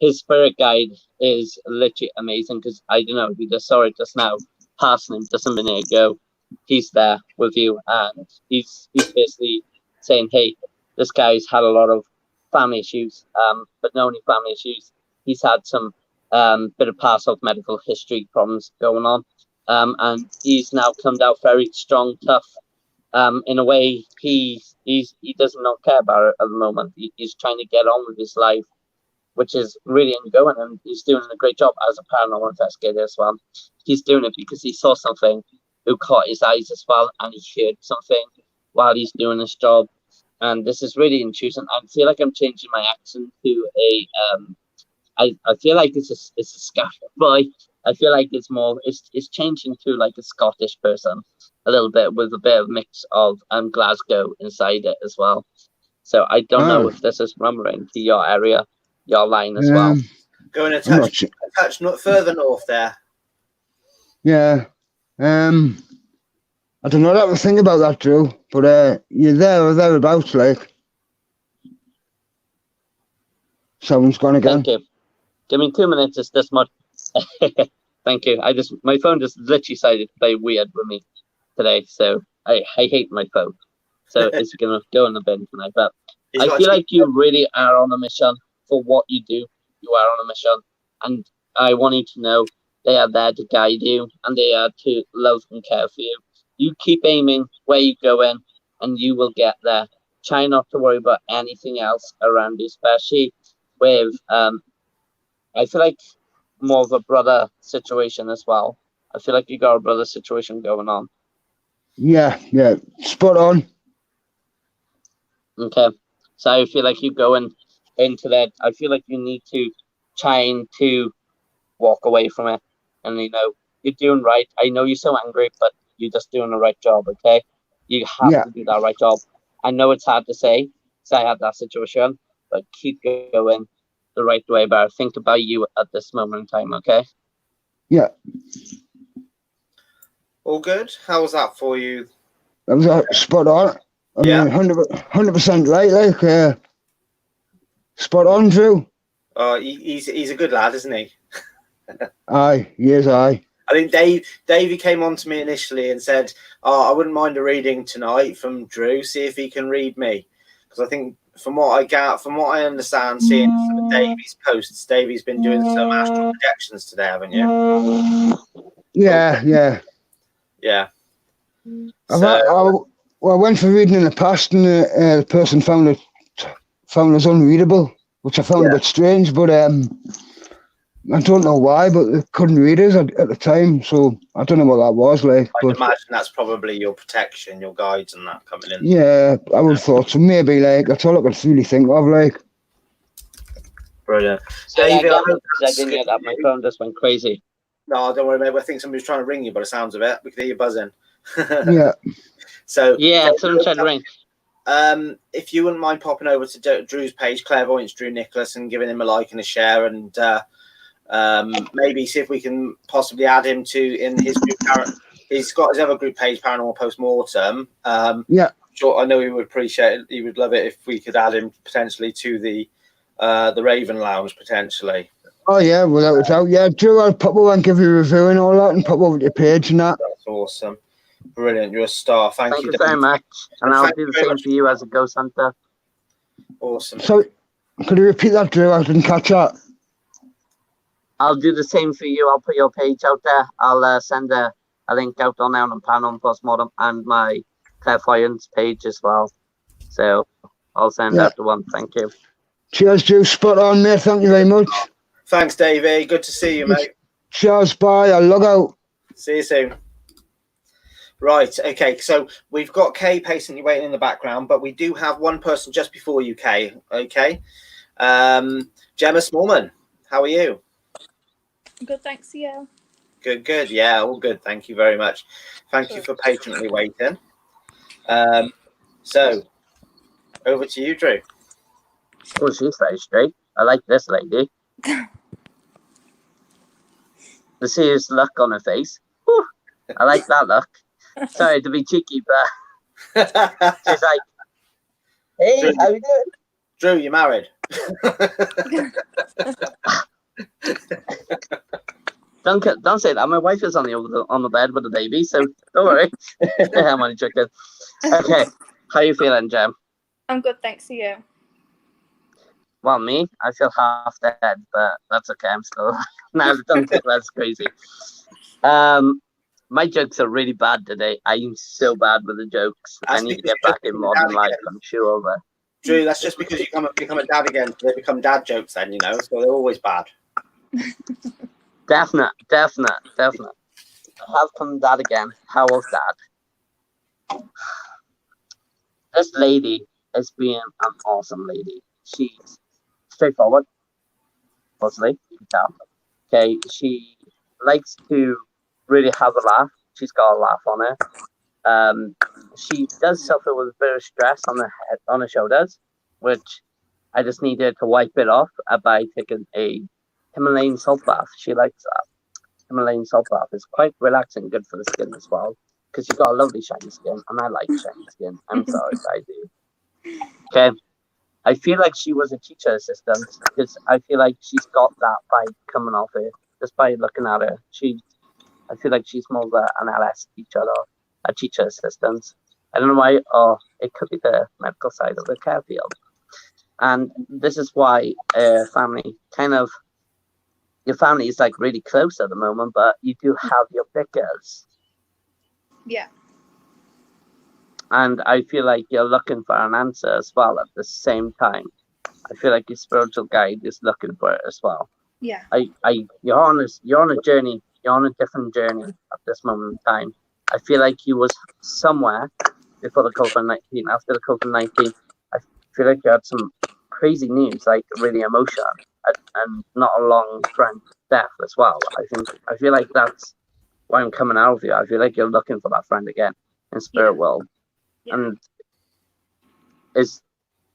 His spirit guide is literally amazing because I don't know, we just saw it just now, passing him just a minute ago. He's there with you, and he's basically saying, hey, this guy's had a lot of family issues, but not only family issues, he's had some bit of past of medical history problems going on, and he's now come out very strong, tough. In a way, he does not care about it at the moment. He's trying to get on with his life, which is really ongoing, and he's doing a great job as a paranormal investigator as well. He's doing it because he saw something who caught his eyes as well, and he heard something while he's doing his job. And this is really intrusive. I feel like I'm changing my accent to a I feel like it's a Scottish boy. I feel like it's changing to like a Scottish person a little bit, with a bit of mix of Glasgow inside it as well. So I don't know if this is rumbling to your area, your line as well. Going a touch further north there. Yeah. I don't know what to think about that, Drew, but you're there or thereabouts, like. Someone's gone again. Thank you. Give me 2 minutes, it's this much. Thank you. My phone just literally decided to play weird with me today, so I hate my phone. So it's gonna go in the bin tonight. But I feel like you really are on a mission for what you do. You are on a mission, and I want you to know they are there to guide you, and they are to love and care for you. You keep aiming where you go in, and you will get there. Try not to worry about anything else around you, especially with I feel like more of a brother situation as well. I feel like you got a brother situation going on. Yeah, spot on. Okay, so I feel like you going into that. I feel like you need to trying to walk away from it, and you're doing right. I know you're so angry, but you're just doing the right job. Okay, you have to do that right job. I know it's hard to say, because I had that situation, but keep going the right way. But I think about you at this moment in time. Okay. Yeah. All good. How was that for you? That was spot on. I mean, 100% right. Like, spot on, Drew. He's a good lad, isn't he? Aye, yes, aye. I think Davey came on to me initially and said, I wouldn't mind a reading tonight from Drew, see if he can read me. Because I think from what I understand, seeing some of Davey's posts, Davey's been doing some astral projections today, haven't you? Yeah. So, I went for reading in the past, and the person found it unreadable, which I found a bit strange. But I don't know why, but they couldn't read us at the time, so I don't know what that was like. I'd But imagine that's probably your protection, your guides and that coming in. yeah, I would have thought so. Maybe like that's all I could really think of. Like, Brilliant. So David, I again, hope I that's didn't good hear that. for My you. phone just went crazy. No, don't worry, mate. I think somebody's trying to ring you by the sounds of it. We can hear you buzzing. yeah, So Yeah, someone tried to ring. if you wouldn't mind popping over to Drew's page, Clairvoyance Drew Nicholas, and giving him a like and a share, and maybe see if we can possibly add him in his group. He's got his other group page, Paranormal Postmortem. yeah. Sure, I know he would appreciate it. He would love it if we could add him potentially to the Raven Lounge potentially. Oh yeah, without a doubt. Yeah, Drew, I'll pop over and give you a review and all that, and pop over to your page and that. That's awesome. Brilliant. You're a star. Thank Thank you you very Dave. much. And I'll Thank do you the very same much. for you as a ghost hunter. Awesome. So, could you repeat that, Drew? I didn't catch that. I'll do the same for you. I'll put your page out there. I'll send a link out on there on Paranormal Postmortem and my Clairvoyance page as well. So I'll send out the one. Thank you. Cheers, Drew. Spot on, mate. Thank you very much. Thanks, Davey. Good to see you, mate. Cheers. Bye. I'll log out. See you soon. Right. Okay. So we've got Kay patiently waiting in the background, but we do have one person just before you, Kay. Okay. Gemma Smallman, how are you? Good, thanks. Yeah. Good. Good. Yeah. All good. Thank you very much. Thank you for patiently waiting. So over to you, Drew. Oh, she's very straight. I like this lady. The serious look on her face. Whew, I like that look. Sorry to be cheeky, but she's like, "Hey, Drew, how you doing?" Drew, you married? Don't say that. My wife is on the bed with the baby, so don't worry. I'm only joking. Okay, how you feeling, Jem? I'm good, thanks to you. Well, me, I feel half dead, but that's okay. I'm still. No, don't think that's crazy. My jokes are really bad today. I'm so bad with the jokes. I need to get back in modern life. I'm sure of it. Drew, that's just because you become a dad again. So they become dad jokes then, so they're always bad. Definite. I have come dad again. How was that? This lady is being an awesome lady. She's straightforward, mostly. You can tell. Okay, she likes to really have a laugh. She's got a laugh on her. She does suffer with a bit of stress on her shoulders, which I just need her to wipe it off by taking a Himalayan salt bath. She likes that. Himalayan salt bath is quite relaxing, good for the skin as well, because you've got a lovely shiny skin, and I like shiny skin. I'm sorry, I do. Okay. I feel like she was a teacher assistant because I feel like she's got that vibe coming off her just by looking at her. I feel like she's more of an LS teacher or a teacher assistant. I don't know why, or it could be the medical side of the care field. And this is why your family is like really close at the moment, but you do have your pickers. Yeah. And I feel like you're looking for an answer as well at the same time. I feel like your spiritual guide is looking for it as well. Yeah. You're on a journey. You're on a different journey at this moment in time. I feel like you was somewhere before the COVID-19. After the COVID-19, I feel like you had some crazy news, like really emotional, and not a long friend death as well. I feel like that's why I'm coming out of you. I feel like you're looking for that friend again in spirit world. Yeah. And is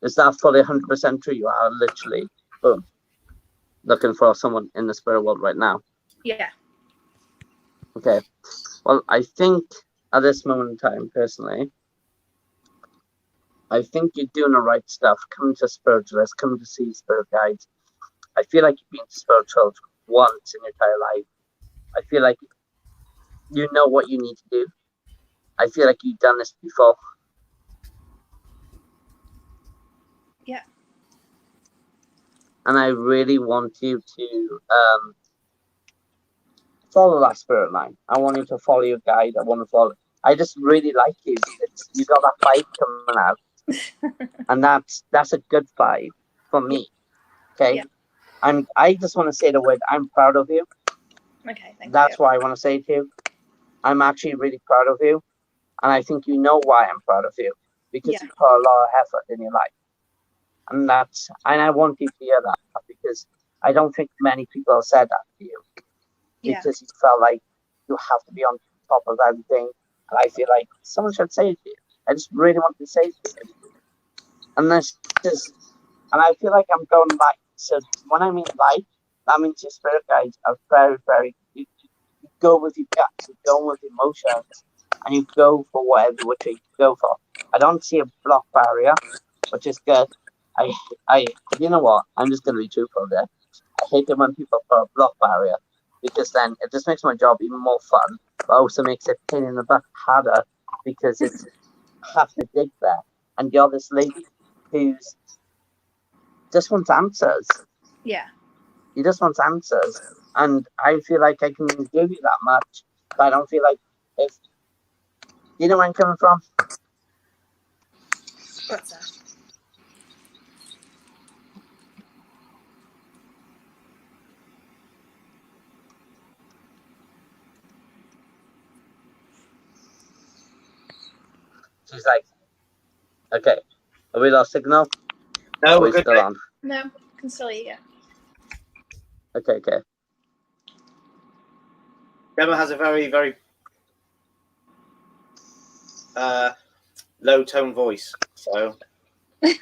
that fully 100% true? You are literally boom looking for someone in the spirit world right now. Yeah. Okay. Well, I think at this moment in time, personally, I think you're doing the right stuff. Coming to spiritualists, coming to see spirit guides. I feel like you've been spiritual once in your entire life. I feel like you know what you need to do. I feel like you've done this before. Yeah. And I really want you to follow that spirit line. I want you to follow your guide. I just really like you. You got that vibe coming out. And that's a good vibe for me. Okay? Yeah. I just want to say the word, I'm proud of you. Okay, thank That's you. what I want to say to you. I'm actually really proud of you. And I think you know why I'm proud of you. Because Yeah. you put a lot of effort in your life. And I want you to hear that, because I don't think many people have said that to you. Yeah. Because you felt like you have to be on top of everything. And I feel like someone should say it to you. I just really want to say it to you. And and I feel like I'm going light. So when I mean light, that means your spirit guides are very, very, you go with your gut, you go with emotions, and you go for whatever which you go for. I don't see a block barrier, which is good. You know what? I'm just going to be truthful there. I hate it when people put a block barrier, because then it just makes my job even more fun, but also makes it pain in the butt harder, because it's have to dig there. And you're this lady who's just wants answers. Yeah. You just want answers. And I feel like I can give you that much, but I don't feel like if you know where I'm coming from. What's that? She's like, okay, are we lost signal? No, Are we're we good. still on? No, can still hear you. Okay. Gemma has a very, very low tone voice, so she's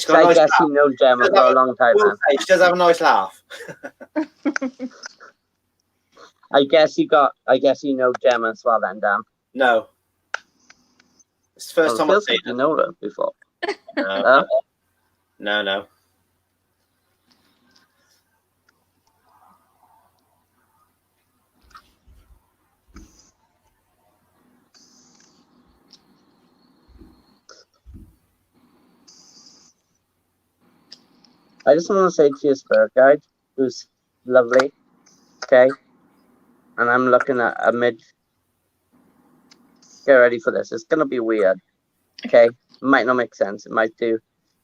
got a I nice guess laugh. you know Gemma for a long time, man. She does have a nice laugh. I guess you know Gemma as well then, Dan. No. It's the first It time feels I've like seen you know her before. her. No. I just want to say to your spirit guide, who's lovely, okay? And I'm looking at a mid. Get ready for this. It's gonna be weird, okay? It might not make sense. It might do.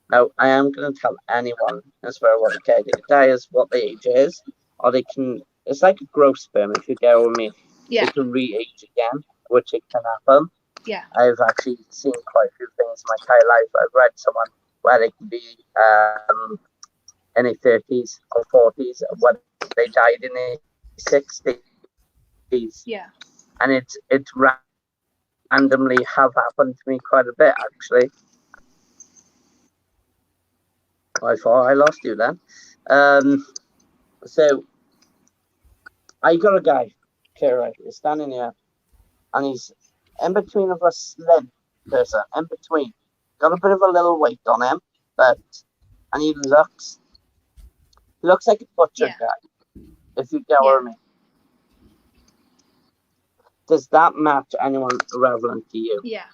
Now, I am gonna tell anyone as well, okay? They can die as what the age is, or they can. It's like a growth sperm, if you get what I mean. Yeah. They can re-age again, which it can happen. Yeah. I've actually seen quite a few things in my entire life. I've read someone where they can be in their 30s or 40s, when they died in their 60s. Yeah. And it's randomly have happened to me quite a bit, actually. I thought I lost you then. So I got a guy, okay, right, he's standing here, and he's in between of a slim person, in between. Got a bit of a little weight on him, and he looks like a butcher guy, if you get what I mean. Does that match anyone relevant to you? Yeah.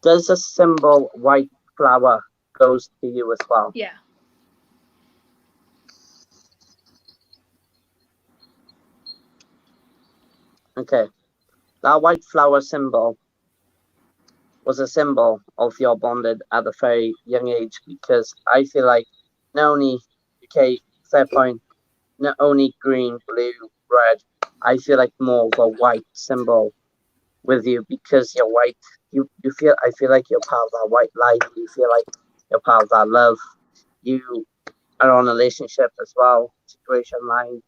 Does a symbol white flower goes to you as well? Yeah. Okay. That white flower symbol was a symbol of your bonded at a very young age, because I feel like not only, okay, fair point, not only green, blue, red, I feel like more of a white symbol with you, because you're white. I feel like you're part of that white light. You feel like you're part of that love. You are on a relationship as well, situation line.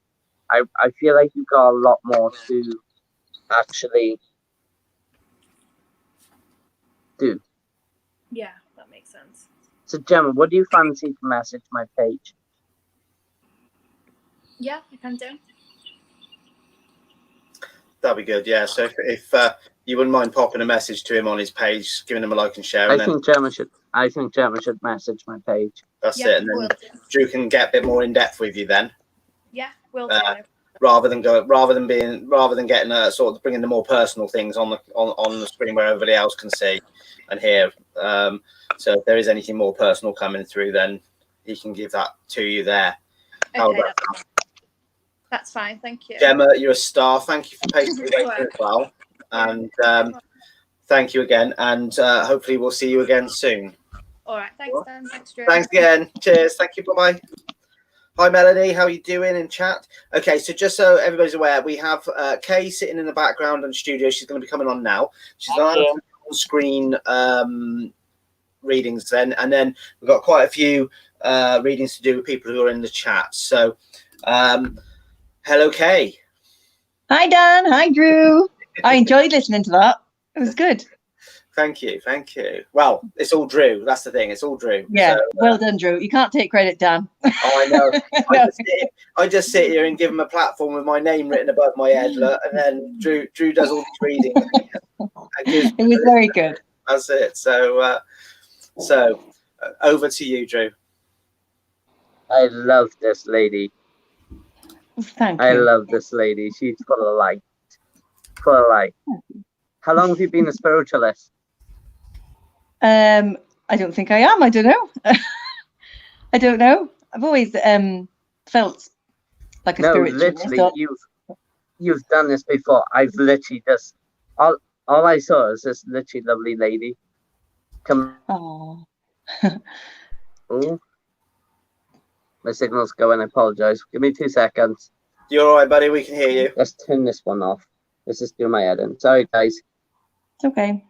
I feel like you've got a lot more to actually do. Yeah, that makes sense. So Gemma, what do you fancy to message my page? Yeah, I can do. That'd be good, yeah. So if you wouldn't mind popping a message to him on his page, giving him a like and share. I think Gemma should message my page. That's it, and then Drew can get a bit more in depth with you then. Yeah, will do. Rather than getting sort of bringing the more personal things on the screen where everybody else can see and hear. So if there is anything more personal coming through, then he can give that to you there. Okay, that's fine. Thank you. Gemma, you're a star. Thank you for patiently waiting as well. And thank you again. And hopefully we'll see you again soon. All right. Thanks, Dan. Thanks, Drew. Thanks again. Cheers. Thank you. Bye-bye. Hi, Melanie. How are you doing in chat? Okay, so just so everybody's aware, we have Kay sitting in the background in the studio. She's going to be coming on now. She's on screen readings then, and then we've got quite a few readings to do with people who are in the chat. So, hello, Kay. Hi, Dan. Hi, Drew. I enjoyed listening to that. It was good. Thank you. Thank you. Well, it's all Drew. That's the thing. It's all Drew. Yeah. So, well done, Drew. You can't take credit, Dan. Oh, I know. I just sit here and give him a platform with my name written above my head, look, and then Drew does all these readings. It was very good. That's it. So, over to you, Drew. I love this lady. Thank you. I love this lady. She's full of light. Full of light. How long have you been a spiritualist? I don't think I am. I don't know. I don't know. I've always felt like a spiritualist. Literally, you've done this before. I've literally just all I saw is this literally lovely lady. Come. Oh. Oh. My signal's going. I apologize. Give me 2 seconds. You're all right, buddy. We can hear you. Let's turn this one off. Let's just do my head in. Sorry, guys. It's okay.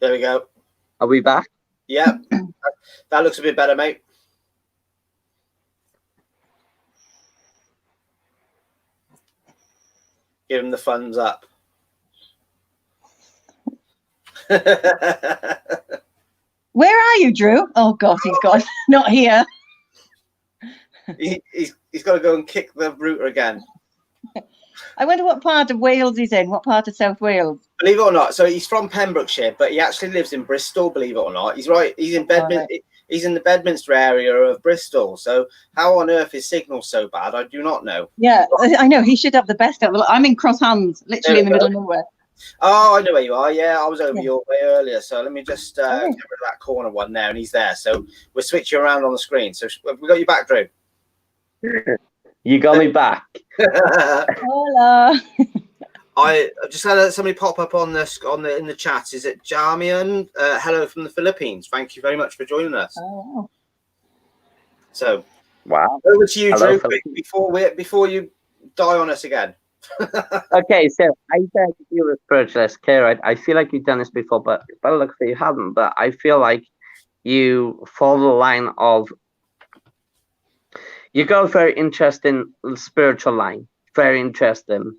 There we go. Are we back? Yeah. That looks a bit better, mate. Give him the thumbs up. Where are you, Drew? Oh, God, he's gone. Not here. He's got to go and kick the router again. I wonder what part of Wales he's in. What part of South Wales? Believe it or not, so he's from Pembrokeshire, but he actually lives in Bristol. Believe it or not, he's right. He's in Bedminster. Right. He's in the Bedminster area of Bristol. So how on earth is signal so bad? I do not know. Yeah, I know. He should have the best of it. I'm in Cross Hands, literally in the middle of nowhere. Oh, I know where you are. Yeah, I was over your way earlier. So let me just get rid of that corner one there, and he's there. So we're switching around on the screen. So we got you back, Drew. You got me back. Hola. I just had somebody pop up in the chat. Is it Jamian? Hello from the Philippines. Thank you very much for joining us. Oh. So wow. Over to you, Hello, Drew. Before you die on us again. Okay, so I said you were spiritualist, Kara. I feel like you've done this before, but by the looks of it, you haven't. But I feel like you follow the line of you go a very interesting spiritual line, very interesting.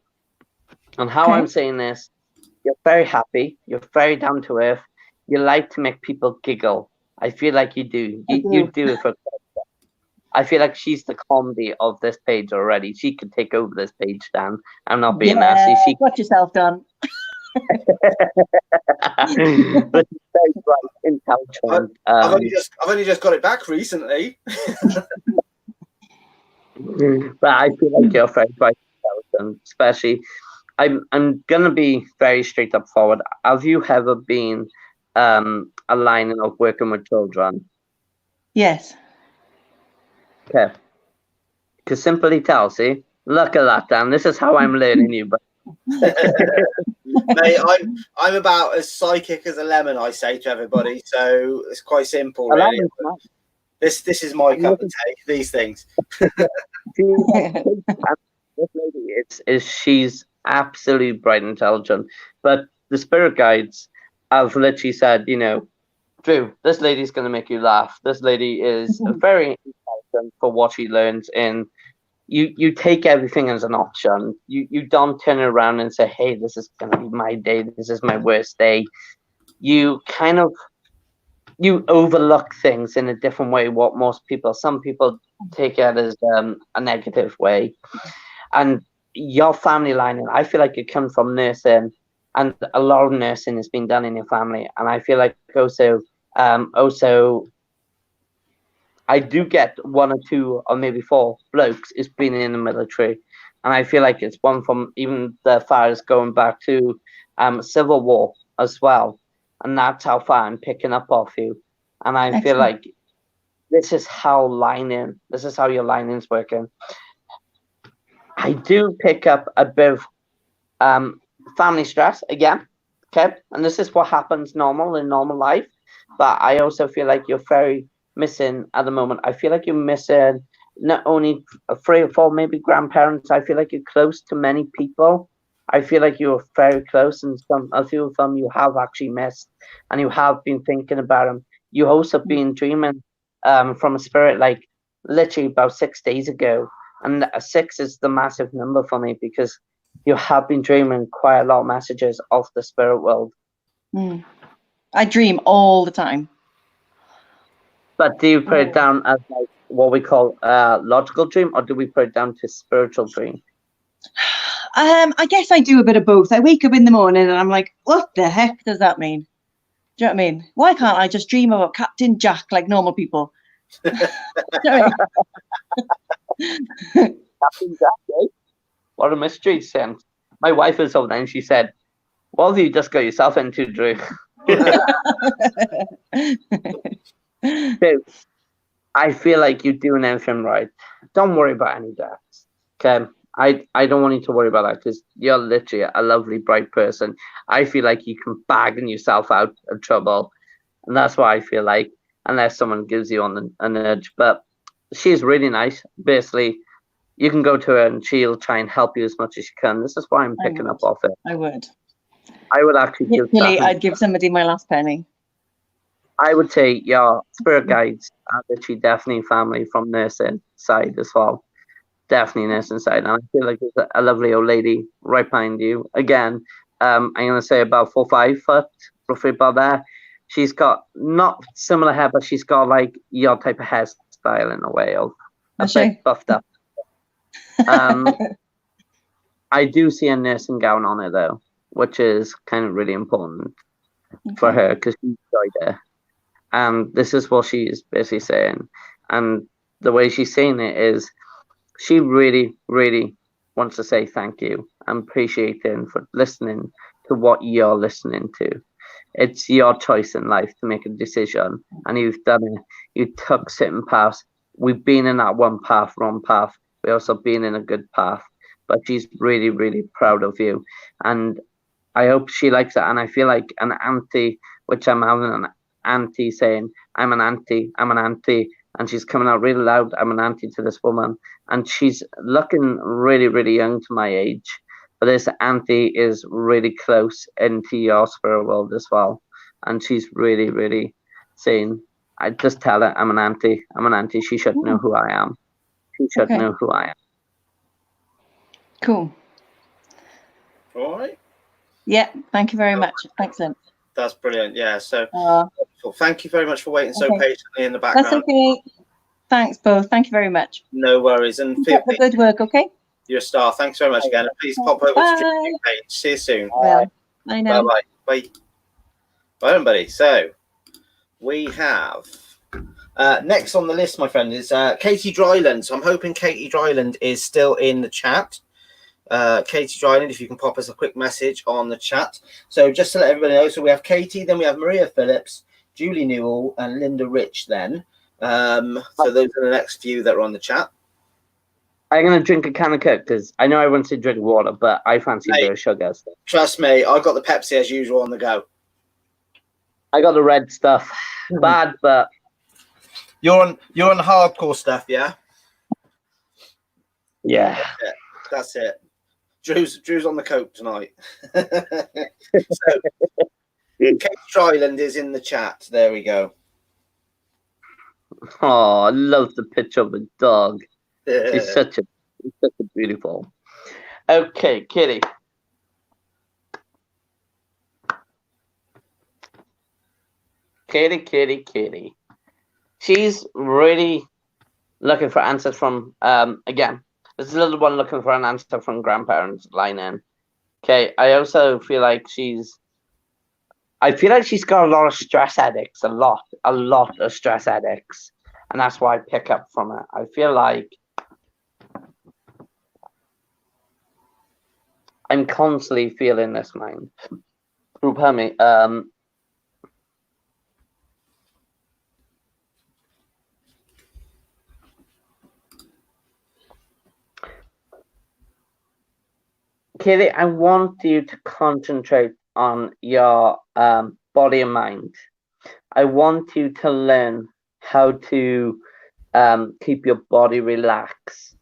And how I'm saying this, you're very happy, you're very down to earth, you like to make people giggle. I feel like you do. You do it for I feel like she's the comedy of this page already. She could take over this page, Dan. I'm not being nasty. She got yourself done. But she's very bright, intelligent. I've only just got it back recently. But I feel like you're very bright, intelligent, especially. I'm gonna be very straight up forward. Have you ever been aligning of working with children? Yes. Okay. Because simply tell, see, look at that, Dan. This is how I'm learning you. But mate, I'm about as psychic as a lemon. I say to everybody, so it's quite simple. Really. This is my cup of tea. These things. This lady, she's absolutely bright and intelligent, but the spirit guides have literally said, you know, Drew, this lady's going to make you laugh. This lady is very intelligent for what she learns, and you take everything as an option. You don't turn around and say, hey, this is going to be my day. This is my worst day. You kind of overlook things in a different way. Some people take it as a negative way, and your family line, I feel like you come from nursing, and a lot of nursing has been done in your family. And I feel like also I do get 1 or 2 or maybe 4 blokes is been in the military, and I feel like it's one from even the far as going back to Civil War as well, and that's how far I'm picking up off you. And I feel like this is how your lining's working. I do pick up a bit of family stress again. Okay, and this is what happens in normal life. But I also feel like you're very missing at the moment. I feel like you're missing not only 3 or 4 maybe grandparents. I feel like you're close to many people. I feel like you're very close, and a few of them you have actually missed, and you have been thinking about them. You also been dreaming from a spirit like literally about 6 days ago, and 6 is the massive number for me because you have been dreaming quite a lot of messages of the spirit world. I dream all the time. But do you put it down as like what we call logical dream, or do we put it down to spiritual dream? I guess I do a bit of both. I wake up in the morning and I'm like, what the heck does that mean? Do you know what I mean? Why can't I just dream about Captain Jack like normal people? Do you know what I mean? Captain Jack, eh? What a mystery, Sam. My wife is over there and she said, what have you just got yourself into, Drew? So, I feel like you're doing everything right. Don't worry about any doubts. Okay? I don't want you to worry about that because you're literally a lovely, bright person. I feel like you can bargain yourself out of trouble. And that's what I feel like, unless someone gives you an urge. But she's really nice. Basically, you can go to her and she'll try and help you as much as she can. This is why I'm picking up off it. I would. I would actually give Literally, I'd give somebody my last penny. I would say your spirit guides are literally definitely family from nursing side as well. Definitely nursing side. And I feel like there's a lovely old lady right behind you. Again, I'm going to say about 4 or 5 foot, roughly about there. She's got not similar hair, but she's got like your type of hairstyle in a way of a bit buffed up. I do see a nursing gown on her though, which is kind of really important for her because she enjoyed it. And this is what she is basically saying. And the way she's saying it is she really, really wants to say thank you and appreciate him for listening to what you're listening to. It's your choice in life to make a decision, and you've done it. You took certain paths. We've been in that one path, wrong path. We've also been in a good path. But she's really, really proud of you. And I hope she likes it. And I feel like an auntie, which I'm having an auntie saying, I'm an auntie. And she's coming out really loud, I'm an auntie to this woman. And she's looking really, really young to my age. But this auntie is really close into your spirit world as well. And she's really, really saying, I just tell her I'm an auntie. She should know who I am. She should know who I am. Cool. All right. Yeah, thank you very much. Excellent. That's brilliant. Yeah. So thank you very much for waiting so patiently in the background. That's okay. Thanks both. Thank you very much. No worries. And keep up the good work, okay? You're a star. Thanks very much again. And please pop over to the page. See you soon. Bye. Bye now. Bye-bye. Bye. Bye, everybody. So we have next on the list, my friend, is Katie Dryland. So I'm hoping Katie Dryland is still in the chat. Katie Dryland, if you can pop us a quick message on the chat. So just to let everybody know, so we have Katie, then we have Maria Phillips, Julie Newell, and Linda Rich then. So those are the next few that are on the chat. I'm going to drink a can of Coke because I know everyone said drink water, but I fancy a bit of sugar. So. Trust me, I got the Pepsi as usual on the go. I got the red stuff. Bad, but you're on hardcore stuff, yeah? Yeah. That's it. Drew's on the Coke tonight. So Kate Dryland is in the chat. There we go. Oh, I love the picture of the dog. She's such a beautiful. Okay, Kitty. Kitty. She's really looking for answers from again. There's a little one looking for an answer from grandparents line in. Okay, I also feel like she's got a lot of stress addicts, a lot of stress addicts. And that's why I pick up from her. I feel like I'm constantly feeling this mind. Pardon me. Katie, I want you to concentrate on your body and mind. I want you to learn how to keep your body relaxed.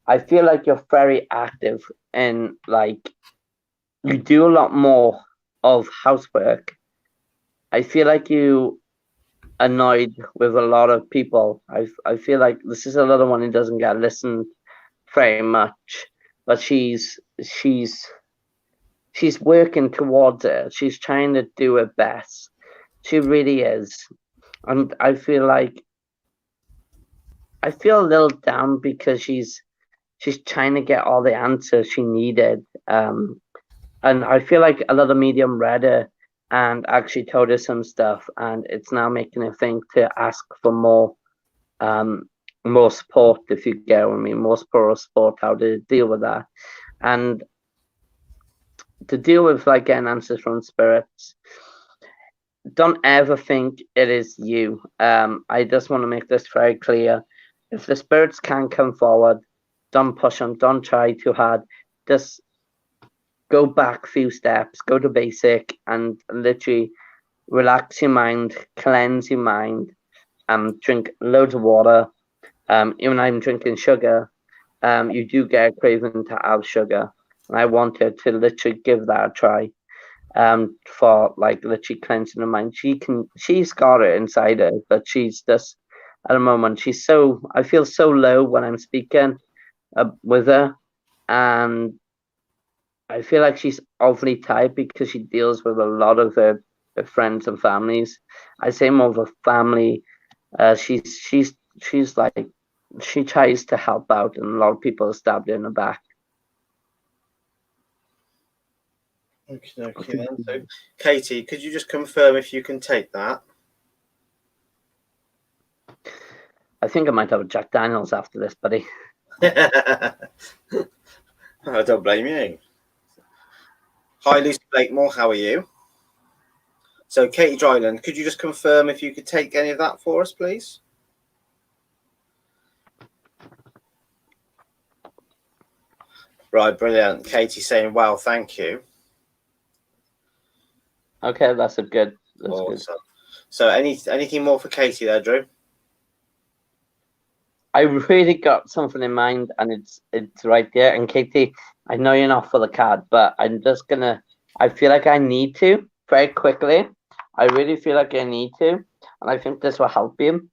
I feel like you're very active and like you do a lot more of housework. I feel like you annoyed with a lot of people. I feel like this is another one who doesn't get listened very much, but she's working towards it. She's trying to do her best. She really is. And I feel a little down because she's trying to get all the answers she needed. And I feel like another medium read her and actually told her some stuff, and it's now making her think to ask for more support, if you get what I mean, more support, how to deal with that. And to deal with like getting answers from spirits, don't ever think it is you. I just want to make this very clear. If the spirits can't come forward, don't push them, don't try too hard. Just go back a few steps, go to basic, and literally relax your mind, cleanse your mind, drink loads of water. Even I'm drinking sugar. You do get a craving to have sugar. And I wanted to literally give that a try. For like literally cleansing her mind. She's got it inside her, but she's just at the moment I feel so low when I'm speaking with her, and I feel like she's awfully tired because she deals with a lot of her friends and families. I say more of a family. She's like, she tries to help out, and a lot of people are stabbed in the back. Okay. Then. So, Katie, could you just confirm if you can take that? I think I might have a Jack Daniels after this, buddy. I don't blame you. Hi, Lucy Blakemore. How are you? So, Katie Dryland, could you just confirm if you could take any of that for us, please? Right, brilliant. Katie saying, "Wow, thank you." Okay, that's good. Awesome. Good. So, anything more for Katie there, Drew? I really got something in mind, and it's right there. And Katie, I know you're not for the card, but I'm just gonna. I feel like I need to very quickly. I really feel like I need to, and I think this will help you.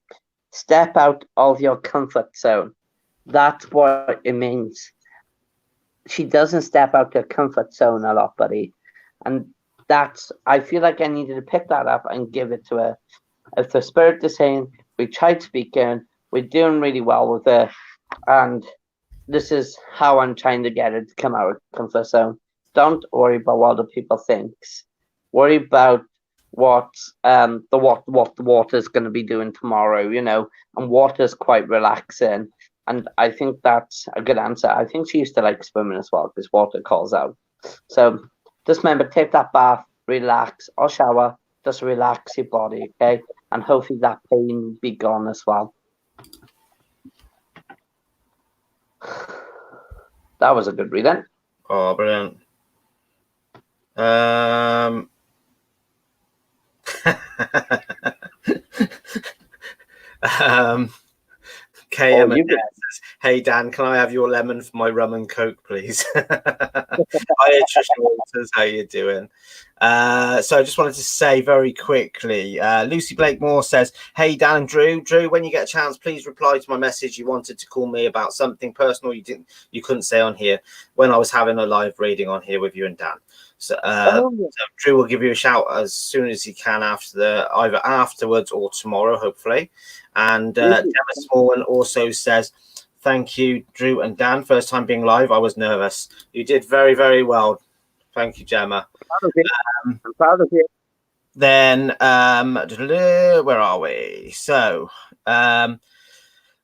Step out of your comfort zone. That's what it means. She doesn't step out her comfort zone a lot, buddy, and I feel like I needed to pick that up and give it to her. If the spirit is saying, we tried speaking, we're doing really well with it, and this is how I'm trying to get it to come out of comfort zone. Don't worry about what other people think. Worry about what the water's going to be doing tomorrow, and water's quite relaxing. And I think that's a good answer. I think she used to like swimming as well because water calls out. So just remember, take that bath, relax, or shower, just relax your body, okay? And hopefully that pain will be gone as well. That was a good reading. Oh, brilliant. KM says, "Hey Dan, can I have your lemon for my rum and coke, please?" Hi, Tricia Walters, how you doing? So I just wanted to say very quickly, Lucy Blakemore says, "Hey Dan and Drew, when you get a chance, please reply to my message. You wanted to call me about something personal you couldn't say on here when I was having a live reading on here with you and Dan. So, so Drew will give you a shout as soon as he can either afterwards or tomorrow, hopefully." And Gemma Smallman also says, "Thank you, Drew and Dan. First time being live, I was nervous. You did very, very well. Thank you, Gemma." I'm proud of you. Then, where are we? So,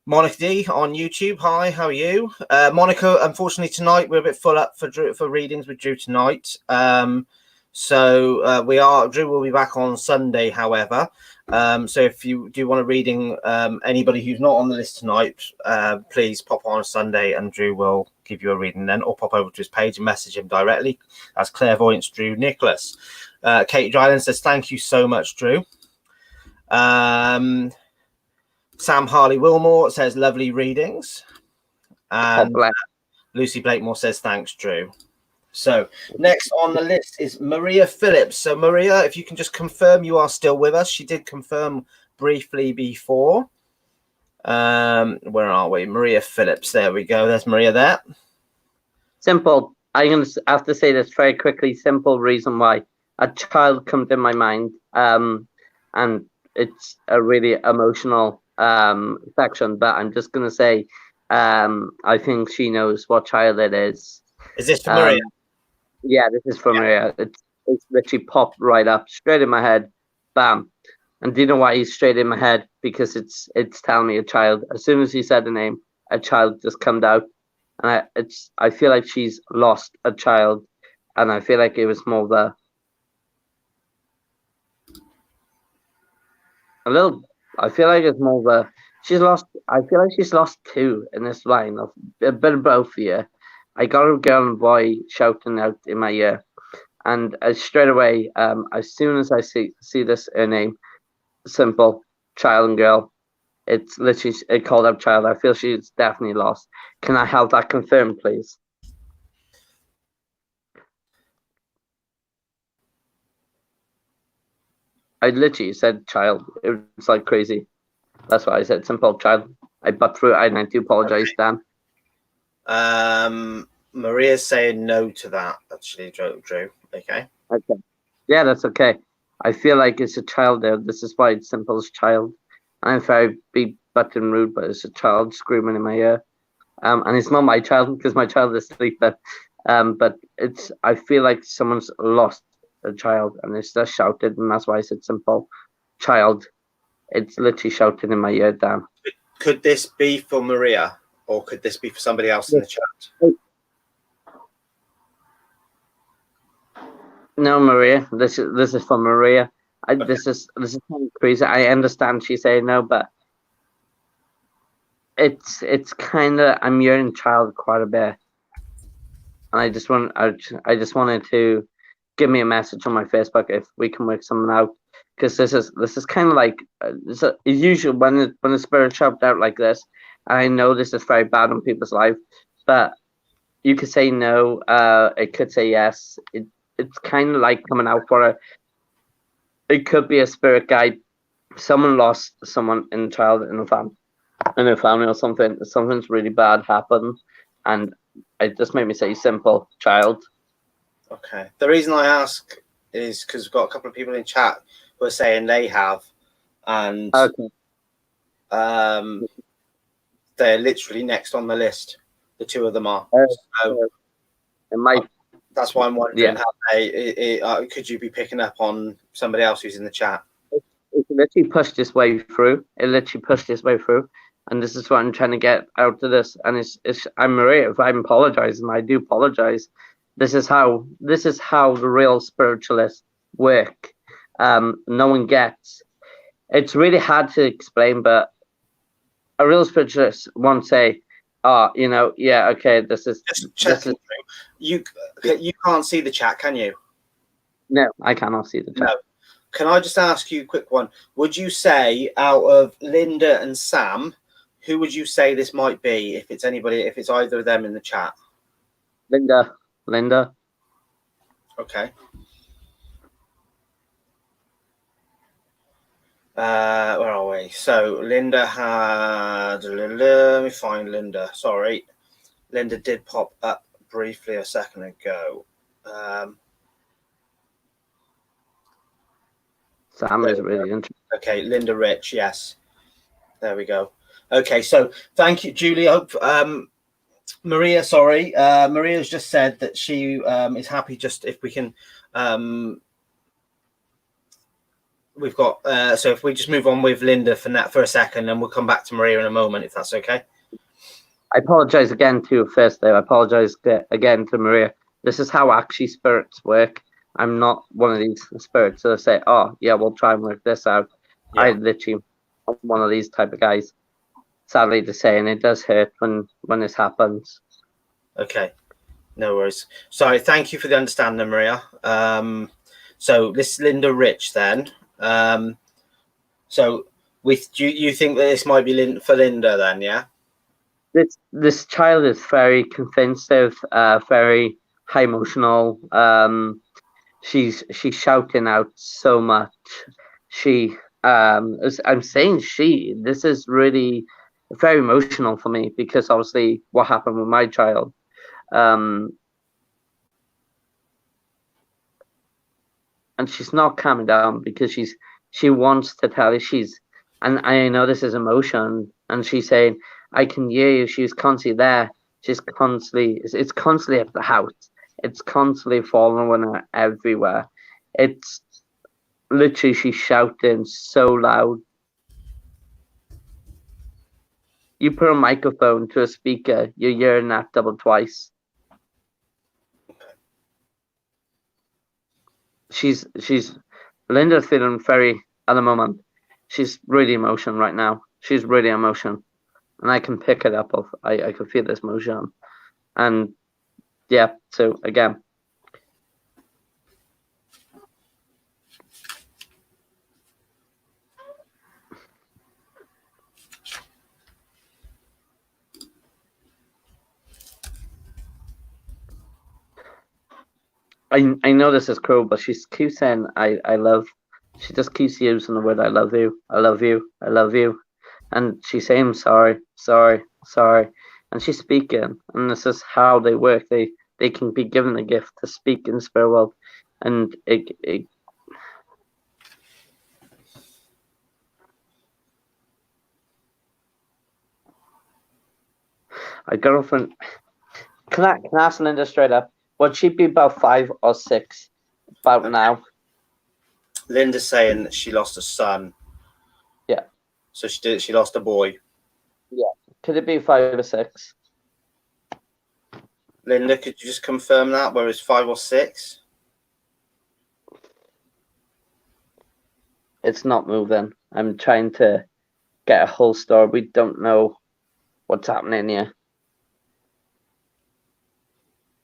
Monica D on YouTube. Hi, how are you? Monica, unfortunately, tonight we're a bit full up for readings with Drew tonight. So Drew will be back on Sunday, however. So if you do want a reading, anybody who's not on the list tonight, please pop on Sunday and Drew will give you a reading then, or pop over to his page and message him directly. That's Clairvoyance Drew Nicholas. Kate Dryland says, thank you so much, Drew. Sam Harley Wilmore says, lovely readings. And Lucy Blakemore says, thanks, Drew. So next on the list is Maria Phillips. So Maria, if you can just confirm you are still with us. She did confirm briefly before. Where are we? Maria Phillips. There we go. There's Maria there. Simple. I'm going to have to say this very quickly. Simple reason why. A child comes in my mind, and it's a really emotional section, but I'm just going to say I think she knows what child it is. Is this for Maria? Yeah, this is for Maria. It's literally popped right up, straight in my head. Bam. And do you know why he's straight in my head? Because it's telling me a child. As soon as he said the name, a child just comes out. And I feel like she's lost a child. And I feel like it was more the I feel like it's more the I feel like she's lost two in this line of a bit of both here. I got a girl and boy shouting out in my ear, and straight away, as soon as I see this her name, simple child and girl, it's literally it called out child. I feel she's definitely lost. Can I have that confirmed, please? I literally said child. It was like crazy. That's why I said simple child. I butt through it, and I do apologize, Dan. Maria's saying no to that, actually, Drew. Okay. Okay. Yeah, that's okay. I feel like it's a child there. This is why it's simple as child. And I'm very be button rude, but it's a child screaming in my ear. And it's not my child because my child is sleeping. But I feel like someone's lost a child and it's just shouted, and that's why I said simple child. It's literally shouted in my ear, Dan. Could this be for Maria? Or could this be for somebody else in the chat? No, Maria. This is for Maria. Okay. This is kind of crazy. I understand she's saying no, but it's kind of I'm hearing child quite a bit, and I just wanted to give me a message on my Facebook if we can work something out, because this is kind of like it's usually when the spirit shout out like this. I know this is very bad on people's life, but you could say no. It could say yes. It's kind of like coming out for it. It could be a spirit guide. Someone lost someone in a child in a family or something. Something's really bad happened, and it just made me say simple child. Okay. The reason I ask is because we've got a couple of people in chat who are saying they have, and okay. They're literally next on the list. The two of them are. So it might. That's why I'm wondering how could you be picking up on somebody else who's in the chat? It literally pushed its way through. And this is what I'm trying to get out of this. And I'm Maria. If I'm apologizing, I do apologize. This is how the real spiritualists work. No one gets. It's really hard to explain, but a real spiritualist won't say, this is. Just checking. You can't see the chat, can you? No, I cannot see the chat. No. Can I just ask you a quick one? Would you say out of Linda and Sam, who would you say this might be if it's either of them in the chat? Linda. Okay. Where are we? So Linda had. Let me find Linda. Sorry, Linda did pop up briefly a second ago. Sam is really interesting. Okay, Linda Rich. Yes, there we go. Okay, so thank you, Julie. Hope Maria. Sorry, Maria's just said that she is happy. Just if we can. We've got so if we just move on with Linda for a second, and we'll come back to Maria in a moment, if that's okay. I apologize again to you first, though. I apologize again to Maria. This is how actually spirits work, I'm not one of these spirits that say, "Oh, yeah, we'll try and work this out." Yeah. I literally am one of these type of guys. Sadly to say, and it does hurt when this happens. Okay, no worries. Sorry, thank you for the understanding, Maria. So this is Linda Rich then. So do you think that this might be for Linda then? Yeah. This child is very convincing, very high emotional. She's shouting out so much. I'm saying this is really very emotional for me because obviously what happened with my child. And she's not calming down because she wants to tell you and I know this is emotion, and she's saying, I can hear you. She's constantly there. It's constantly at the house. It's constantly following her everywhere. It's literally, she's shouting so loud. You put a microphone to a speaker, you're hearing that double twice. Linda's feeling very, at the moment, she's really emotional right now. She's really emotional. And I can pick it up. I can feel this emotion. And yeah, so again. I know this is cruel, but she keeps saying I love. She just keeps using the word I love you, I love you, I love you. And she's saying sorry, sorry, sorry. And she's speaking. And this is how they work. They can be given the gift to speak in the spirit world. And I girlfriend. Can I ask Linda straight up? Would she be about 5 or 6 about now? Linda's saying that she lost a son. Yeah. So she lost a boy. Yeah. Could it be 5 or 6? Linda, could you just confirm that? Whether it's 5 or 6? It's not moving. I'm trying to get a whole story. We don't know what's happening here.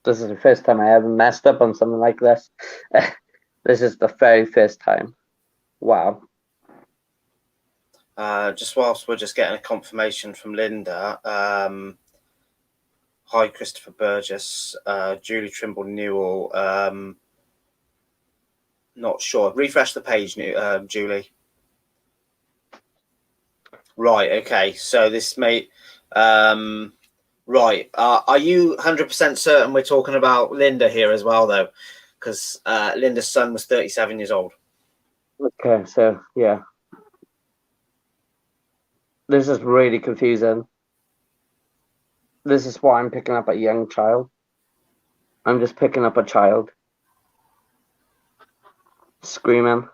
This is the first time I ever messed up on something like this. This is the very first time. Wow. Just whilst we're just getting a confirmation from Linda. Hi, Christopher Burgess, Julie Trimble Newell. Not sure. Refresh the page, Julie. Right. Okay. So this may. Right. Are you 100% certain we're talking about Linda here as well, though? Because Linda's son was 37 years old. Okay, so yeah. This is really confusing. This is why I'm picking up a young child. I'm just picking up a child. Screaming.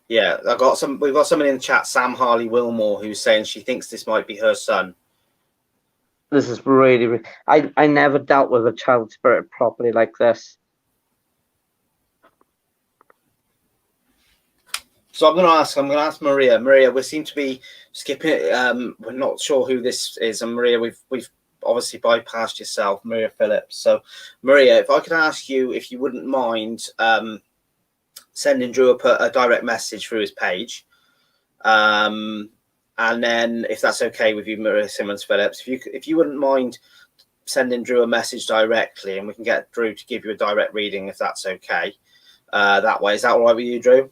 Yeah, we've got somebody in the chat, Sam Harley Wilmore, who's saying she thinks this might be her son. This is really I never dealt with a child spirit properly like this. So I'm going to ask Maria. Maria, we seem to be skipping it. We're not sure who this is, and Maria, we've obviously bypassed yourself, Maria Phillips. So Maria, if I could ask you if you wouldn't mind sending Drew a direct message through his page, and then if that's okay with you, Maria Simmons Phillips, if you wouldn't mind sending Drew a message directly, and we can get Drew to give you a direct reading if that's okay. That way, is that all right with you, Drew?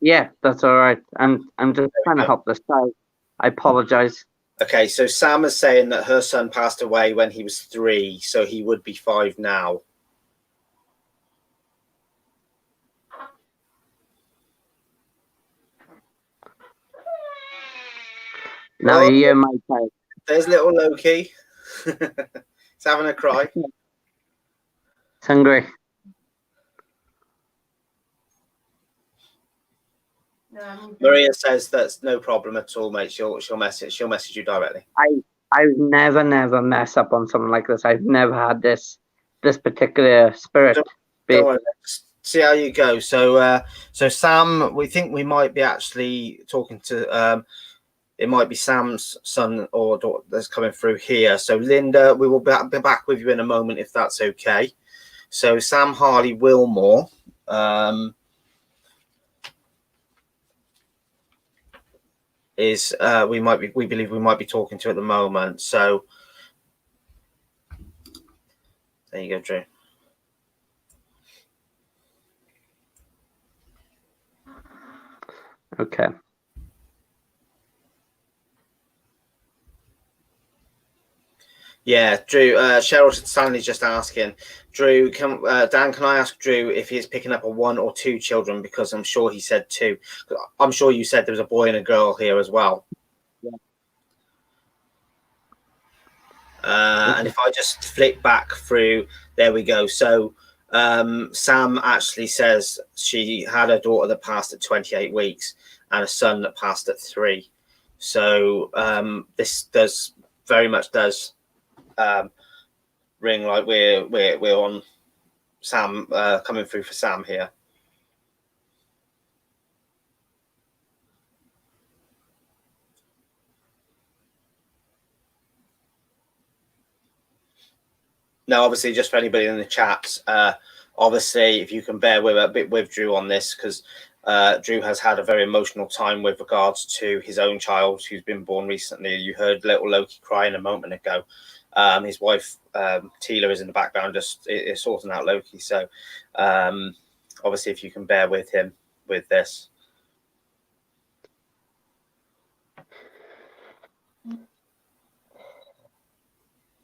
Yeah, that's all right. I'm just trying to help this child. I apologize. Okay, so Sam is saying that her son passed away when he was 3, so he would be 5 now. Now you hear my child. There's little Loki. He's having a cry. It's hungry. Maria says that's no problem at all, mate. She'll message you directly. I never mess up on something like this. I've never had this this particular spirit. Don't worry, let's see how you go. So Sam, we think we might be actually talking to it might be Sam's son or daughter that's coming through here. So Linda, we will be back with you in a moment if that's okay. So Sam Harley Wilmore. Is we believe we might be talking to at the moment. So there you go, Drew. Okay. Yeah, Drew. Cheryl Stanley's just asking, Drew. Dan? Can I ask Drew if he's picking up a 1 or 2 children? Because I'm sure he said 2. I'm sure you said there was a boy and a girl here as well. Yeah. And if I just flick back through, there we go. So Sam actually says she had a daughter that passed at 28 weeks and a son that passed at 3. So this does very much ring like we're on Sam coming through for Sam here. Now, obviously, just for anybody in the chats, obviously, if you can bear with a bit with Drew on this, because Drew has had a very emotional time with regards to his own child who's been born recently. You heard little Loki crying a moment ago. His wife, Tila, is in the background just sorting out Loki. So, obviously, if you can bear with him with this.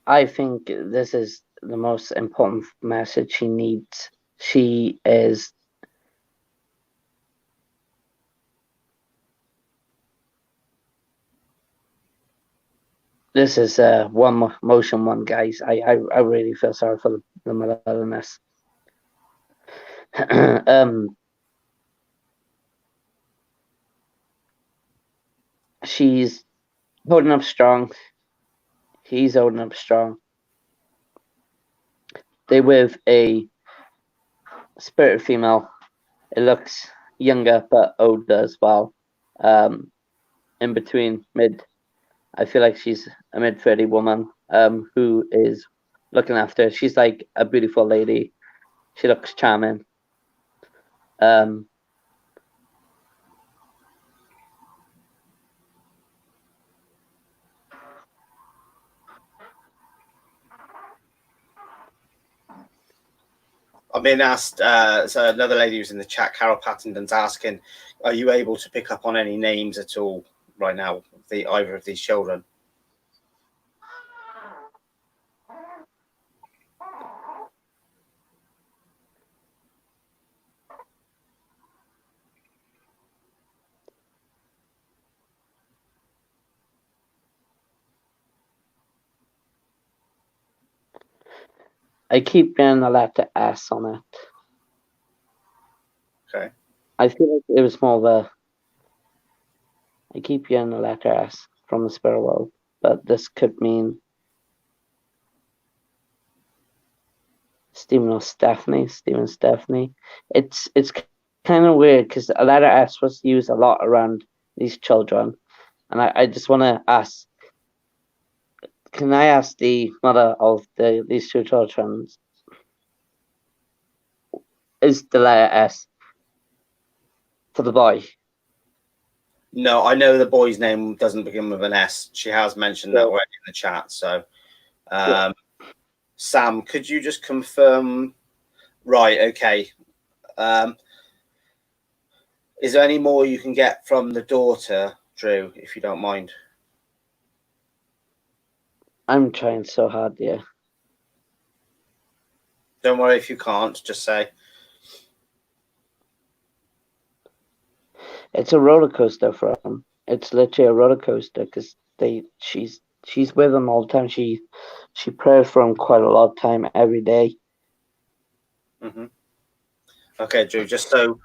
I think this is the most important message she needs. She is this is one motion one, guys. I really feel sorry for the mother in this. She's holding up strong. He's holding up strong. They with a spirit female. It looks younger but older as well. In between mid. I feel like she's a mid-30 woman who is looking after her. She's like a beautiful lady. She looks charming. I've been asked, so another lady who's in the chat, Carol Pattington's asking, are you able to pick up on any names at all right now, either of these children? I keep getting the letter S on it. Okay. I feel like it was more of a. I keep getting the letter S from the spirit world, but this could mean Stephen or Stephanie. Stephen, Stephanie. It's kind of weird because a letter S was used a lot around these children, and I just want to ask. Can I ask the mother of these 2 children, is the letter S for the boy? No, I know the boy's name doesn't begin with an S. She has mentioned that already in the chat. So, Sam, could you just confirm? Right, okay. Is there any more you can get from the daughter, Drew, if you don't mind? I'm trying so hard, yeah. Don't worry if you can't, just say. It's a roller coaster for him. It's literally a roller coaster because she's with him all the time. She prays for him quite a lot of time every day. Mm-hmm. Okay, Drew. Just so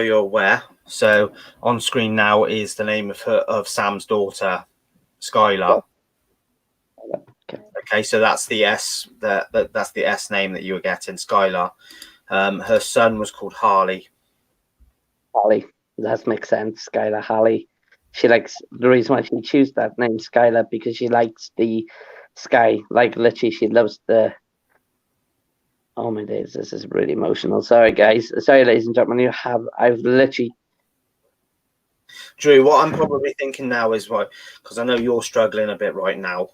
you're aware. So on screen now is the name of Sam's daughter, Skylar. Okay. Okay, so that's the S. That's the S name that you were getting, Skylar. Her son was called Harley. Holly. That makes sense. Skylar Holly. She likes the reason why she chose that name Skylar because she likes the sky. Like literally, she loves the. Oh my days, this is really emotional. Sorry, guys. Sorry, ladies and gentlemen. I've literally. Drew, what I'm probably thinking now is right because I know you're struggling a bit right now.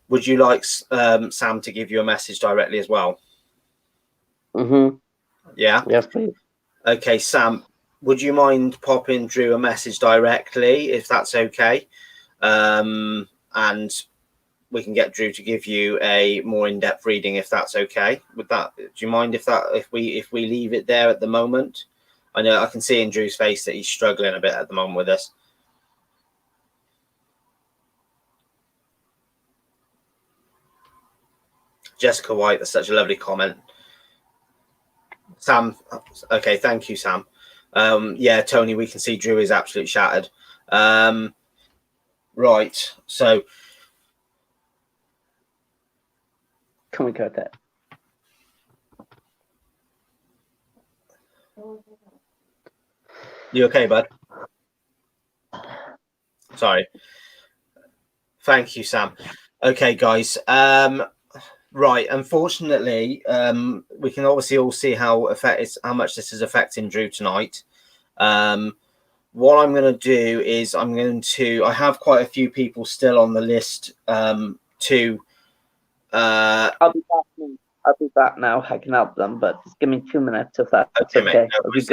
Would you like Sam to give you a message directly as well? Mm-hmm. Yeah. Yes, please. Okay, Sam. Would you mind popping Drew a message directly if that's okay? And we can get Drew to give you a more in-depth reading if that's okay. Would that? Do you mind if we leave it there at the moment? I know I can see in Drew's face that he's struggling a bit at the moment with this. Jessica White, that's such a lovely comment. Sam, okay, thank you, Sam. Yeah, Tony, we can see Drew is absolutely shattered. Right, so Can we cut that? you okay, bud? Sorry. Thank you, Sam. Okay, guys. Right, unfortunately, we can obviously all see how much this is affecting Drew tonight. What I'm going to do is I have quite a few people still on the list I'll be back now. I can help them, but just give me 2 minutes if that's okay. Mate, no worries,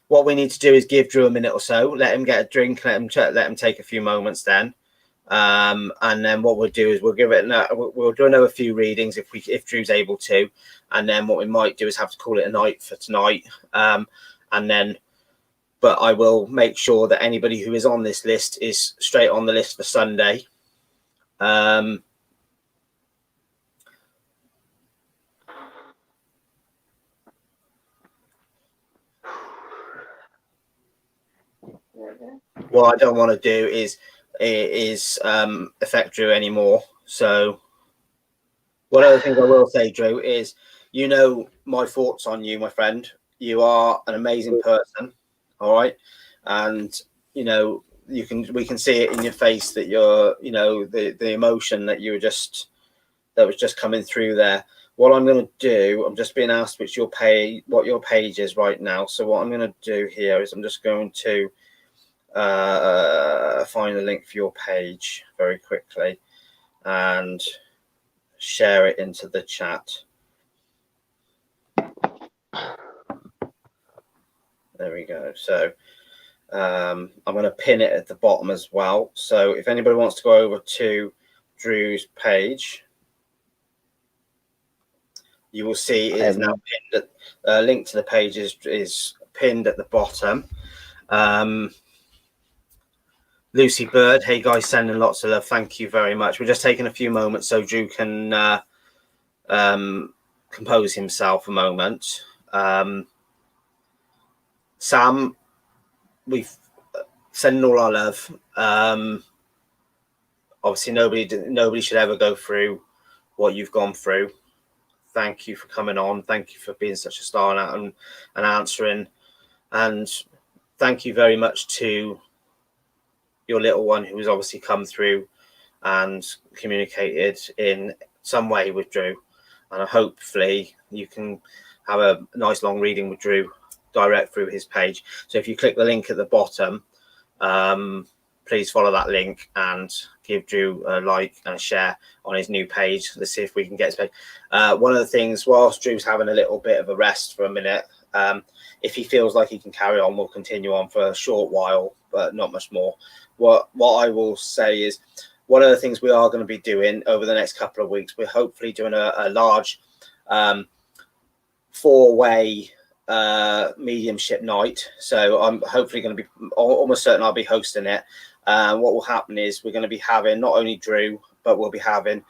what we need to do is give Drew a minute or so, let him get a drink, let him take a few moments then. And then what we'll do is we'll do another few readings if Drew's able to, and then what we might do is have to call it a night for tonight. But I will make sure that anybody who is on this list is straight on the list for Sunday. What I don't want to do is affect Drew anymore. So one other thing I will say, Drew, is my thoughts on you, my friend. You are an amazing person, all right? And we can see it in your face that you're the emotion that was just coming through there. What I'm going to do, I'm just being asked what your page is right now. So what I'm going to do here is I'm just going to find a link for your page very quickly and share it into the chat. There we go. So I'm going to pin it at the bottom as well. So if anybody wants to go over to Drew's page, you will see it is now pinned at, link to the page is pinned at the bottom. Lucy Bird, hey guys, sending lots of love. Thank you very much. We're just taking a few moments so Drew can compose himself a moment. Sam, we've sending all our love. Obviously, nobody should ever go through what you've gone through. Thank you for coming on. Thank you for being such a star and answering. And thank you very much to your little one who has obviously come through and communicated in some way with Drew. And hopefully you can have a nice long reading with Drew direct through his page. So if you click the link at the bottom, please follow that link and give Drew a like and a share on his new page. Let's see if we can get his page. One of the things, whilst Drew's having a little bit of a rest for a minute, if he feels like he can carry on, we'll continue on for a short while, but not much more. What I will say is one of the things we are going to be doing over the next couple of weeks, we're hopefully doing a large 4-way mediumship night. So I'm hopefully going to be almost certain I'll be hosting it. What will happen is we're going to be having not only Drew, but we'll be having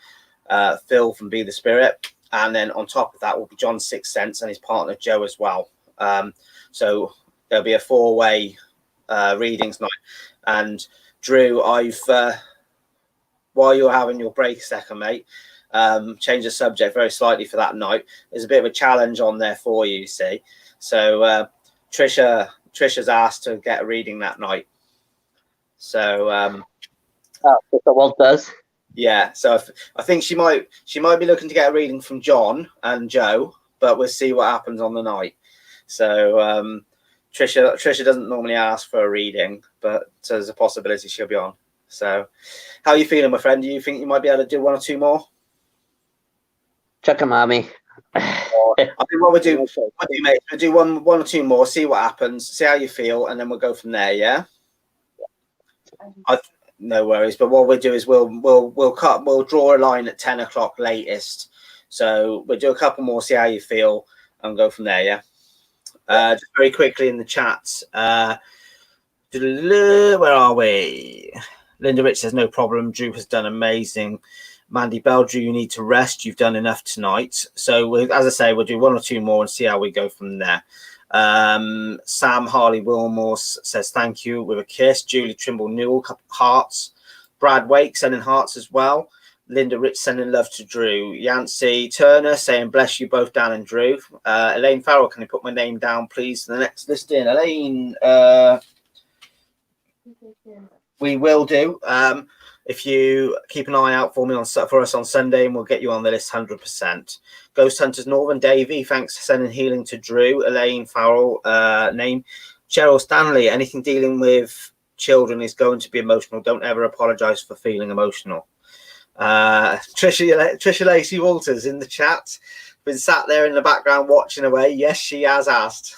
Phil from Be the Spirit. And then on top of that will be John Sixth Sense and his partner Joe as well. So there'll be a 4-way readings night. And Drew, what while you're having your break a second, mate, change the subject very slightly for that night. There's a bit of a challenge on there for you see. So Trisha's asked to get a reading that night. So Walt does. yeah, so I think she might be looking to get a reading from John and Joe, but we'll see what happens on the night. So Trisha doesn't normally ask for a reading, but there's a possibility she'll be on. So how are you feeling, my friend? Do you think you might be able to do one or two more? Chuck 'em at me. I think what we'll do, mate, we'll do one or two more, see what happens, see how you feel, and then we'll go from there. Yeah. No worries. But what we'll do is we'll draw a line at 10 o'clock latest. So we'll do a couple more, see how you feel, and go from there. Yeah. Just very quickly in the chat. Where are we? Linda Rich says no problem. Drew has done amazing. Mandy Bell, Drew, you need to rest. You've done enough tonight. So as I say, we'll do one or two more and see how we go from there. Sam Harley Wilmore says thank you with a kiss. Julie Trimble Newell, couple hearts. Brad Wake sending hearts as well. Linda Rich sending love to Drew. Yancey Turner saying bless you both, Dan and Drew. Elaine Farrell, can you put my name down please for the next listing? Elaine, we will do. If you keep an eye out for us on Sunday, and we'll get you on the list 100%. Ghost Hunters Northern, Davey, thanks for sending healing to Drew. Elaine Farrell, name. Cheryl Stanley, anything dealing with children is going to be emotional. Don't ever apologize for feeling emotional. Trisha Lacey Walters in the chat, been sat there in the background watching away. Yes, she has asked.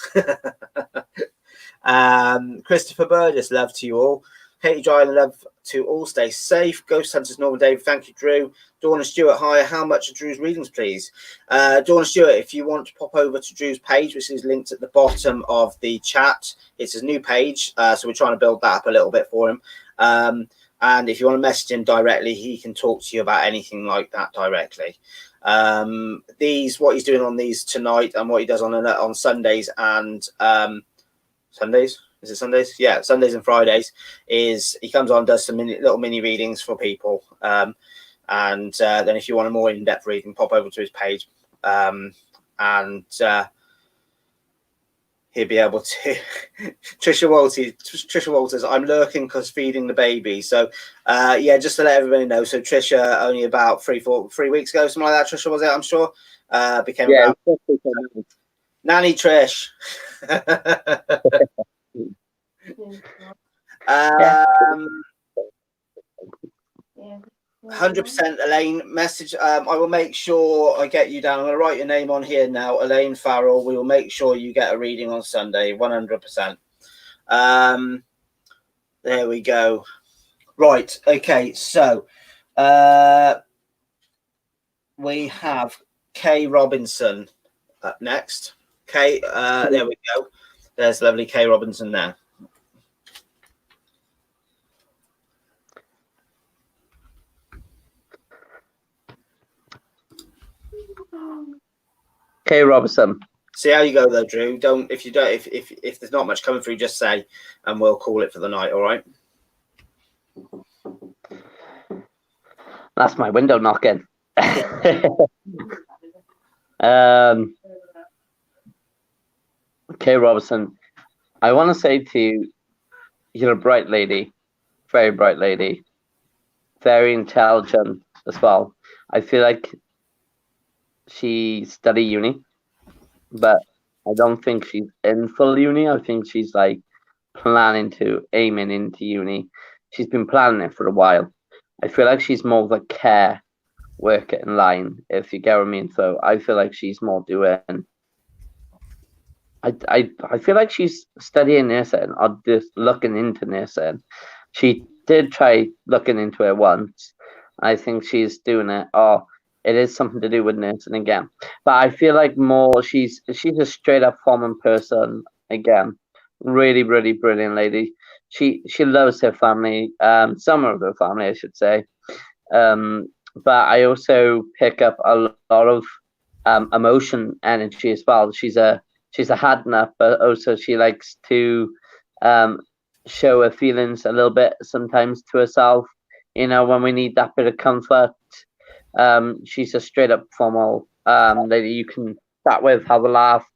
Christopher Burgess, love to you all. Katie Dryland, love to all. Stay safe. Ghost Hunters Norman David, thank you, Drew. Dawn Stewart, hi. How much are Drew's readings, please? Dawn Stewart, if you want to pop over to Drew's page, which is linked at the bottom of the chat, it's his new page, so we're trying to build that up a little bit for him. And if you want to message him directly, he can talk to you about anything like that directly. What he's doing on these tonight and what he does on Sundays and Sundays. Is it Sundays? Yeah, Sundays and Fridays. Is he comes on, does some little mini readings for people, and then if you want a more in-depth reading, pop over to his page, and he'll be able to. Trisha Walters, I'm lurking because feeding the baby. So yeah, just to let everybody know. So Trisha only about 3 weeks ago, something like that. Trisha, was it? I'm sure. Became Nanny Trish. 100% Elaine, message. I will make sure I get you down. I'm going to write your name on here now, Elaine Farrell. We will make sure you get a reading on Sunday, 100%. There we go. Right. Okay. So we have Kay Robinson up next. Kay, there we go. There's lovely Kay Robinson there. Kay Robinson. See how you go though, Drew. If there's not much coming through, just say, and we'll call it for the night. All right. That's my window knocking. Kay Robinson, I want to say to you, you're a bright lady, very bright lady, very intelligent as well. I feel like she studied uni, but I don't think she's in full uni. I think she's like aiming into uni. She's been planning it for a while. I feel like she's more of a care worker in line, if you get what I mean. So I feel like she's more doing. I feel like she's studying nursing or just looking into nursing. She did try looking into it once. I think she's doing it. Oh, it is something to do with nursing again. But I feel like more she's a straight up common person again. Really, really brilliant lady. She loves her family. Some of her family, I should say. But I also pick up a lot of emotion energy as well. She's a hard nut, but also she likes to show her feelings a little bit sometimes to herself. You know, when we need that bit of comfort, she's a straight up formal lady you can chat with, have a laugh.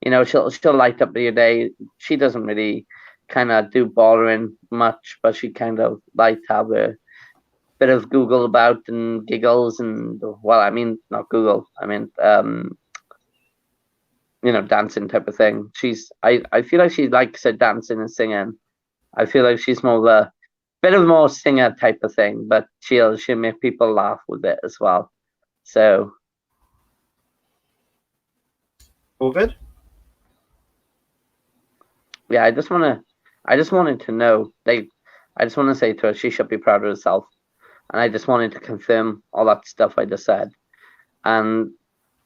You know, she'll light up your day. She doesn't really kind of do boring much, but she kind of like to have a bit of Google about and giggles and, well, I mean, not Google, I mean, you know, dancing type of thing. I feel like she likes her dancing and singing. I feel like she's more of a bit of more singer type of thing, but she'll make people laugh with it as well. So all good. Yeah, I just wanted to know, like, I just want to say to her she should be proud of herself, and I just wanted to confirm all that stuff I just said. And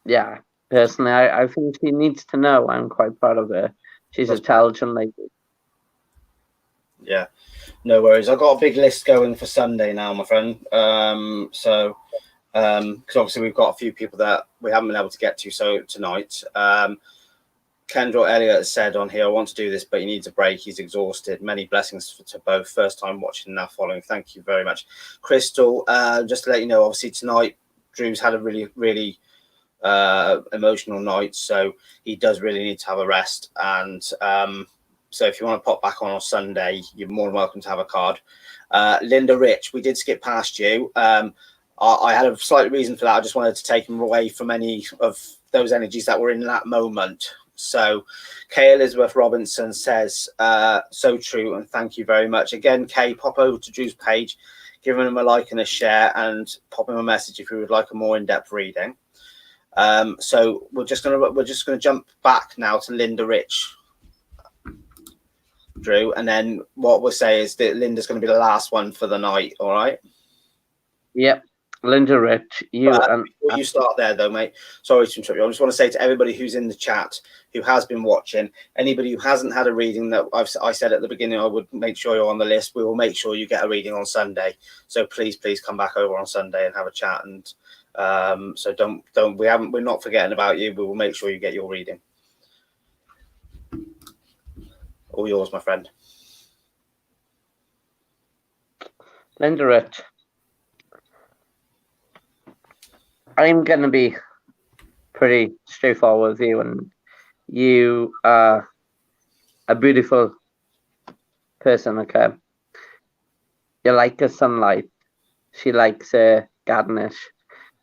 yeah, personally, I think she needs to know I'm quite proud of her. She's an intelligent lady. Yeah, no worries. I've got a big list going for Sunday now, my friend. So because obviously we've got a few people that we haven't been able to get to tonight. Kendra Elliott has said on here, I want to do this, but he needs a break. He's exhausted. Many blessings to both. First time watching, now following. Thank you very much. Crystal, just to let you know, obviously tonight, Drew's had a really, really emotional night. So he does really need to have a rest. And so if you want to pop back on Sunday, you're more than welcome to have a card. Linda Rich, we did skip past you. I had a slight reason for that. I just wanted to take him away from any of those energies that were in that moment. So Kay Elizabeth Robinson says, so true, and thank you very much. Again, Kay, pop over to Drew's page, give him a like and a share, and pop him a message if you would like a more in-depth reading. So we're just gonna jump back now to Linda Rich, Drew, and then what we'll say is that Linda's going to be the last one for the night. All right. Yep. Linda Rich, before you start there though, mate, sorry to interrupt you. I just want to say to everybody who's in the chat, who has been watching, anybody who hasn't had a reading that I said at the beginning, I would make sure you're on the list. We will make sure you get a reading on Sunday. So please come back over on Sunday and have a chat. And so we're not forgetting about you. We will make sure you get your reading. All yours, my friend. Linda Rich. I'm going to be pretty straightforward with you, and you are a beautiful person, okay? You like the sunlight. She likes a gardenish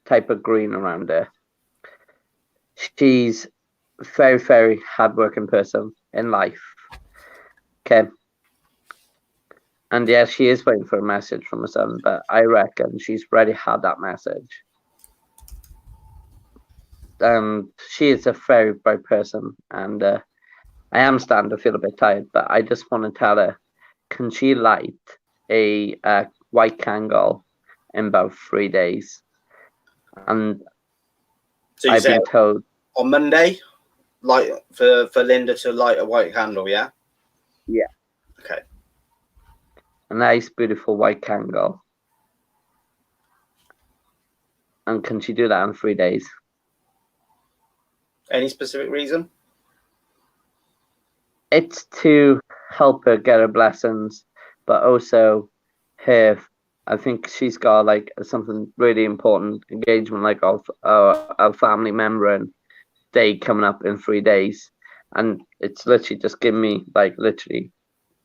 type of green around her. She's a very, very hardworking person in life, okay? And yeah, she is waiting for a message from her son, but I reckon she's already had that message. She is a very bright person, and I am starting to feel a bit tired, but I just want to tell her, can she light a white candle in about 3 days? And so I've been told on Monday, light for Linda to light a white candle, yeah? Yeah. Okay. A nice, beautiful white candle. And can she do that in 3 days? Any specific reason? It's to help her get her blessings, but also her. I think she's got like something really important engagement, like of a family member and day coming up in 3 days, and it's literally just giving me like literally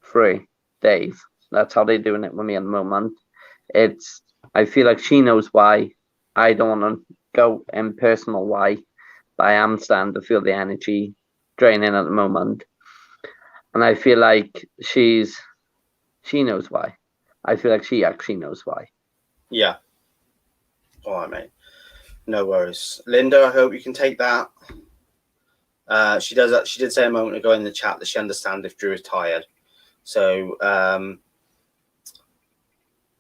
3 days. That's how they're doing it with me at the moment. I feel like she knows why. I don't want to go in personal why. But I am starting to feel the energy draining at the moment. And I feel like she knows why. I feel like she actually knows why. Yeah. All right, mate. No worries. Linda, I hope you can take that. She did say a moment ago in the chat that she understands if Drew is tired. So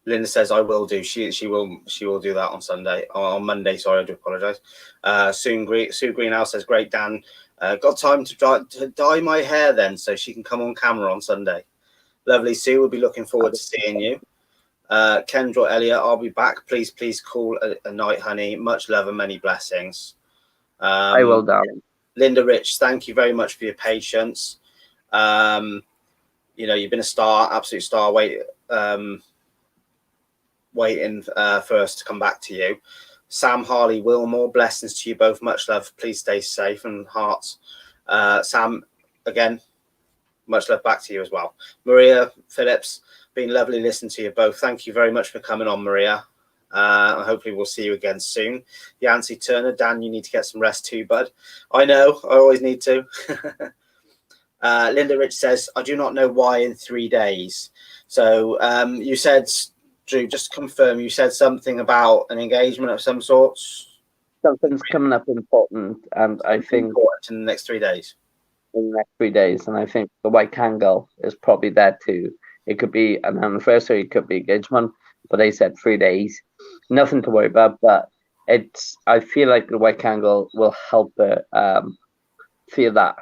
Linda says, I will do. She will do that on Sunday, on Monday. Sorry, I do apologize. Sue Greenhouse says, great, Dan. Got time to dye my hair then so she can come on camera on Sunday. Lovely, Sue. We'll be looking forward to seeing you. Kendra Elliott, I'll be back. Please call a night, honey. Much love and many blessings. I will, darling. Linda Rich, thank you very much for your patience. You've been a star, absolute star. waiting for us to come back to you. Sam, Harley, Wilmore, blessings to you both. Much love. Please stay safe and hearts. Sam, again, much love back to you as well. Maria Phillips, been lovely listening to you both. Thank you very much for coming on, Maria. Hopefully we'll see you again soon. Yancy Turner, Dan, you need to get some rest too, bud. I know, I always need to. Linda Rich says, I do not know why in 3 days. So you said, Drew, just to confirm, you said something about an engagement of some sorts? Something's coming up important, and I think in the next 3 days. In the next 3 days, and I think the White Candle is probably there too. It could be an anniversary, it could be engagement, but they said 3 days. Nothing to worry about, but I feel like the White Candle will help her feel that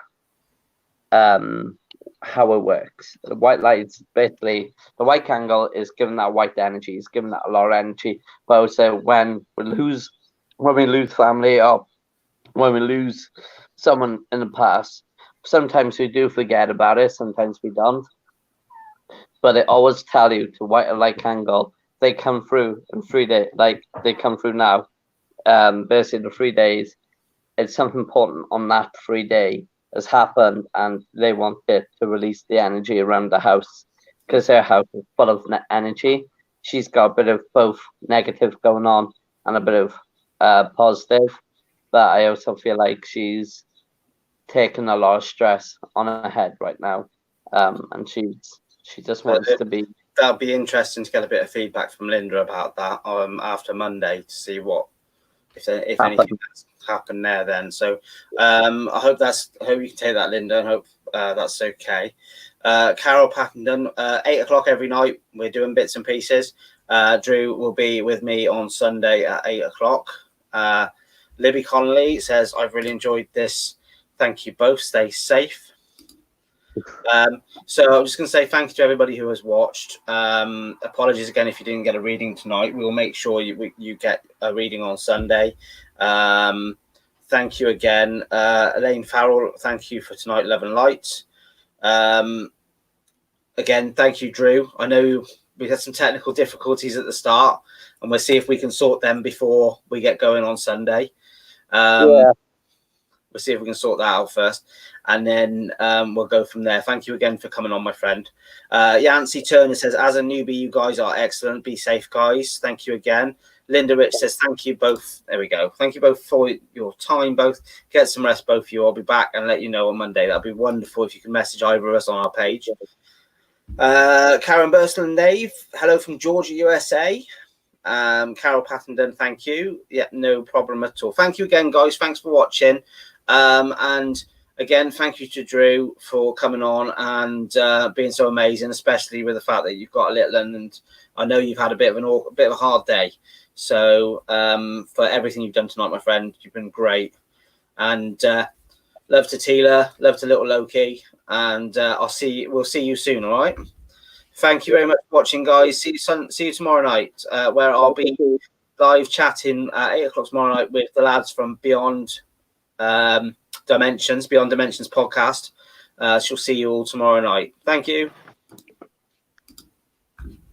how it works. The white lights, basically, the White Candle is giving that white energy, it's giving that a lot of energy. But also when we lose family, or when we lose someone in the past, sometimes we do forget about it, sometimes we don't. But they always tell you to white a light candle. They come through in 3 days, like they come through now. Basically, the 3 days, it's something important on that 3 day has happened, and they want it to release the energy around the house because their house is full of energy. She's got a bit of both negative going on and a bit of positive, but I also feel like she's taking a lot of stress on her head right now, and she just wants to be. That'll be interesting to get a bit of feedback from Linda about that after Monday to see what if anything has happened there then. So I hope you can take that, Linda, and hope that's okay. Carol Packenden, 8 o'clock every night. We're doing bits and pieces. Drew will be with me on Sunday at 8 o'clock. Libby Connolly says, I've really enjoyed this. Thank you both. Stay safe. So I'm just going to say thank you to everybody who has watched. Apologies again if you didn't get a reading tonight. We'll make sure you get a reading on Sunday. Thank you again. Elaine Farrell, thank you for tonight, Love and Light. Again, thank you, Drew. I know we had some technical difficulties at the start, and we'll see if we can sort them before we get going on Sunday. We'll see if we can sort that out first, and then we'll go from there. Thank you again for coming on, my friend. Yancy Turner says, as a newbie, you guys are excellent. Be safe, guys. Thank you again. Linda Rich says, thank you both. There we go. Thank you both for your time, both. Get some rest, both of you. I'll be back and let you know on Monday. That'd be wonderful if you can message either of us on our page. Karen Bursland Dave, hello from Georgia, USA. Carol Pattenden, thank you. Yeah, no problem at all. Thank you again, guys. Thanks for watching. And again, thank you to Drew for coming on and being so amazing, especially with the fact that you've got a little one, and I know you've had a bit of a hard day. So for everything you've done tonight, my friend, you've been great. And love to Tila, love to little Loki, and we'll see you soon. All right. Thank you very much for watching, guys. See you tomorrow night, where I'll be live chatting at 8 o'clock tomorrow night with the lads from Beyond Dimensions podcast. She'll see you all tomorrow night. Thank you.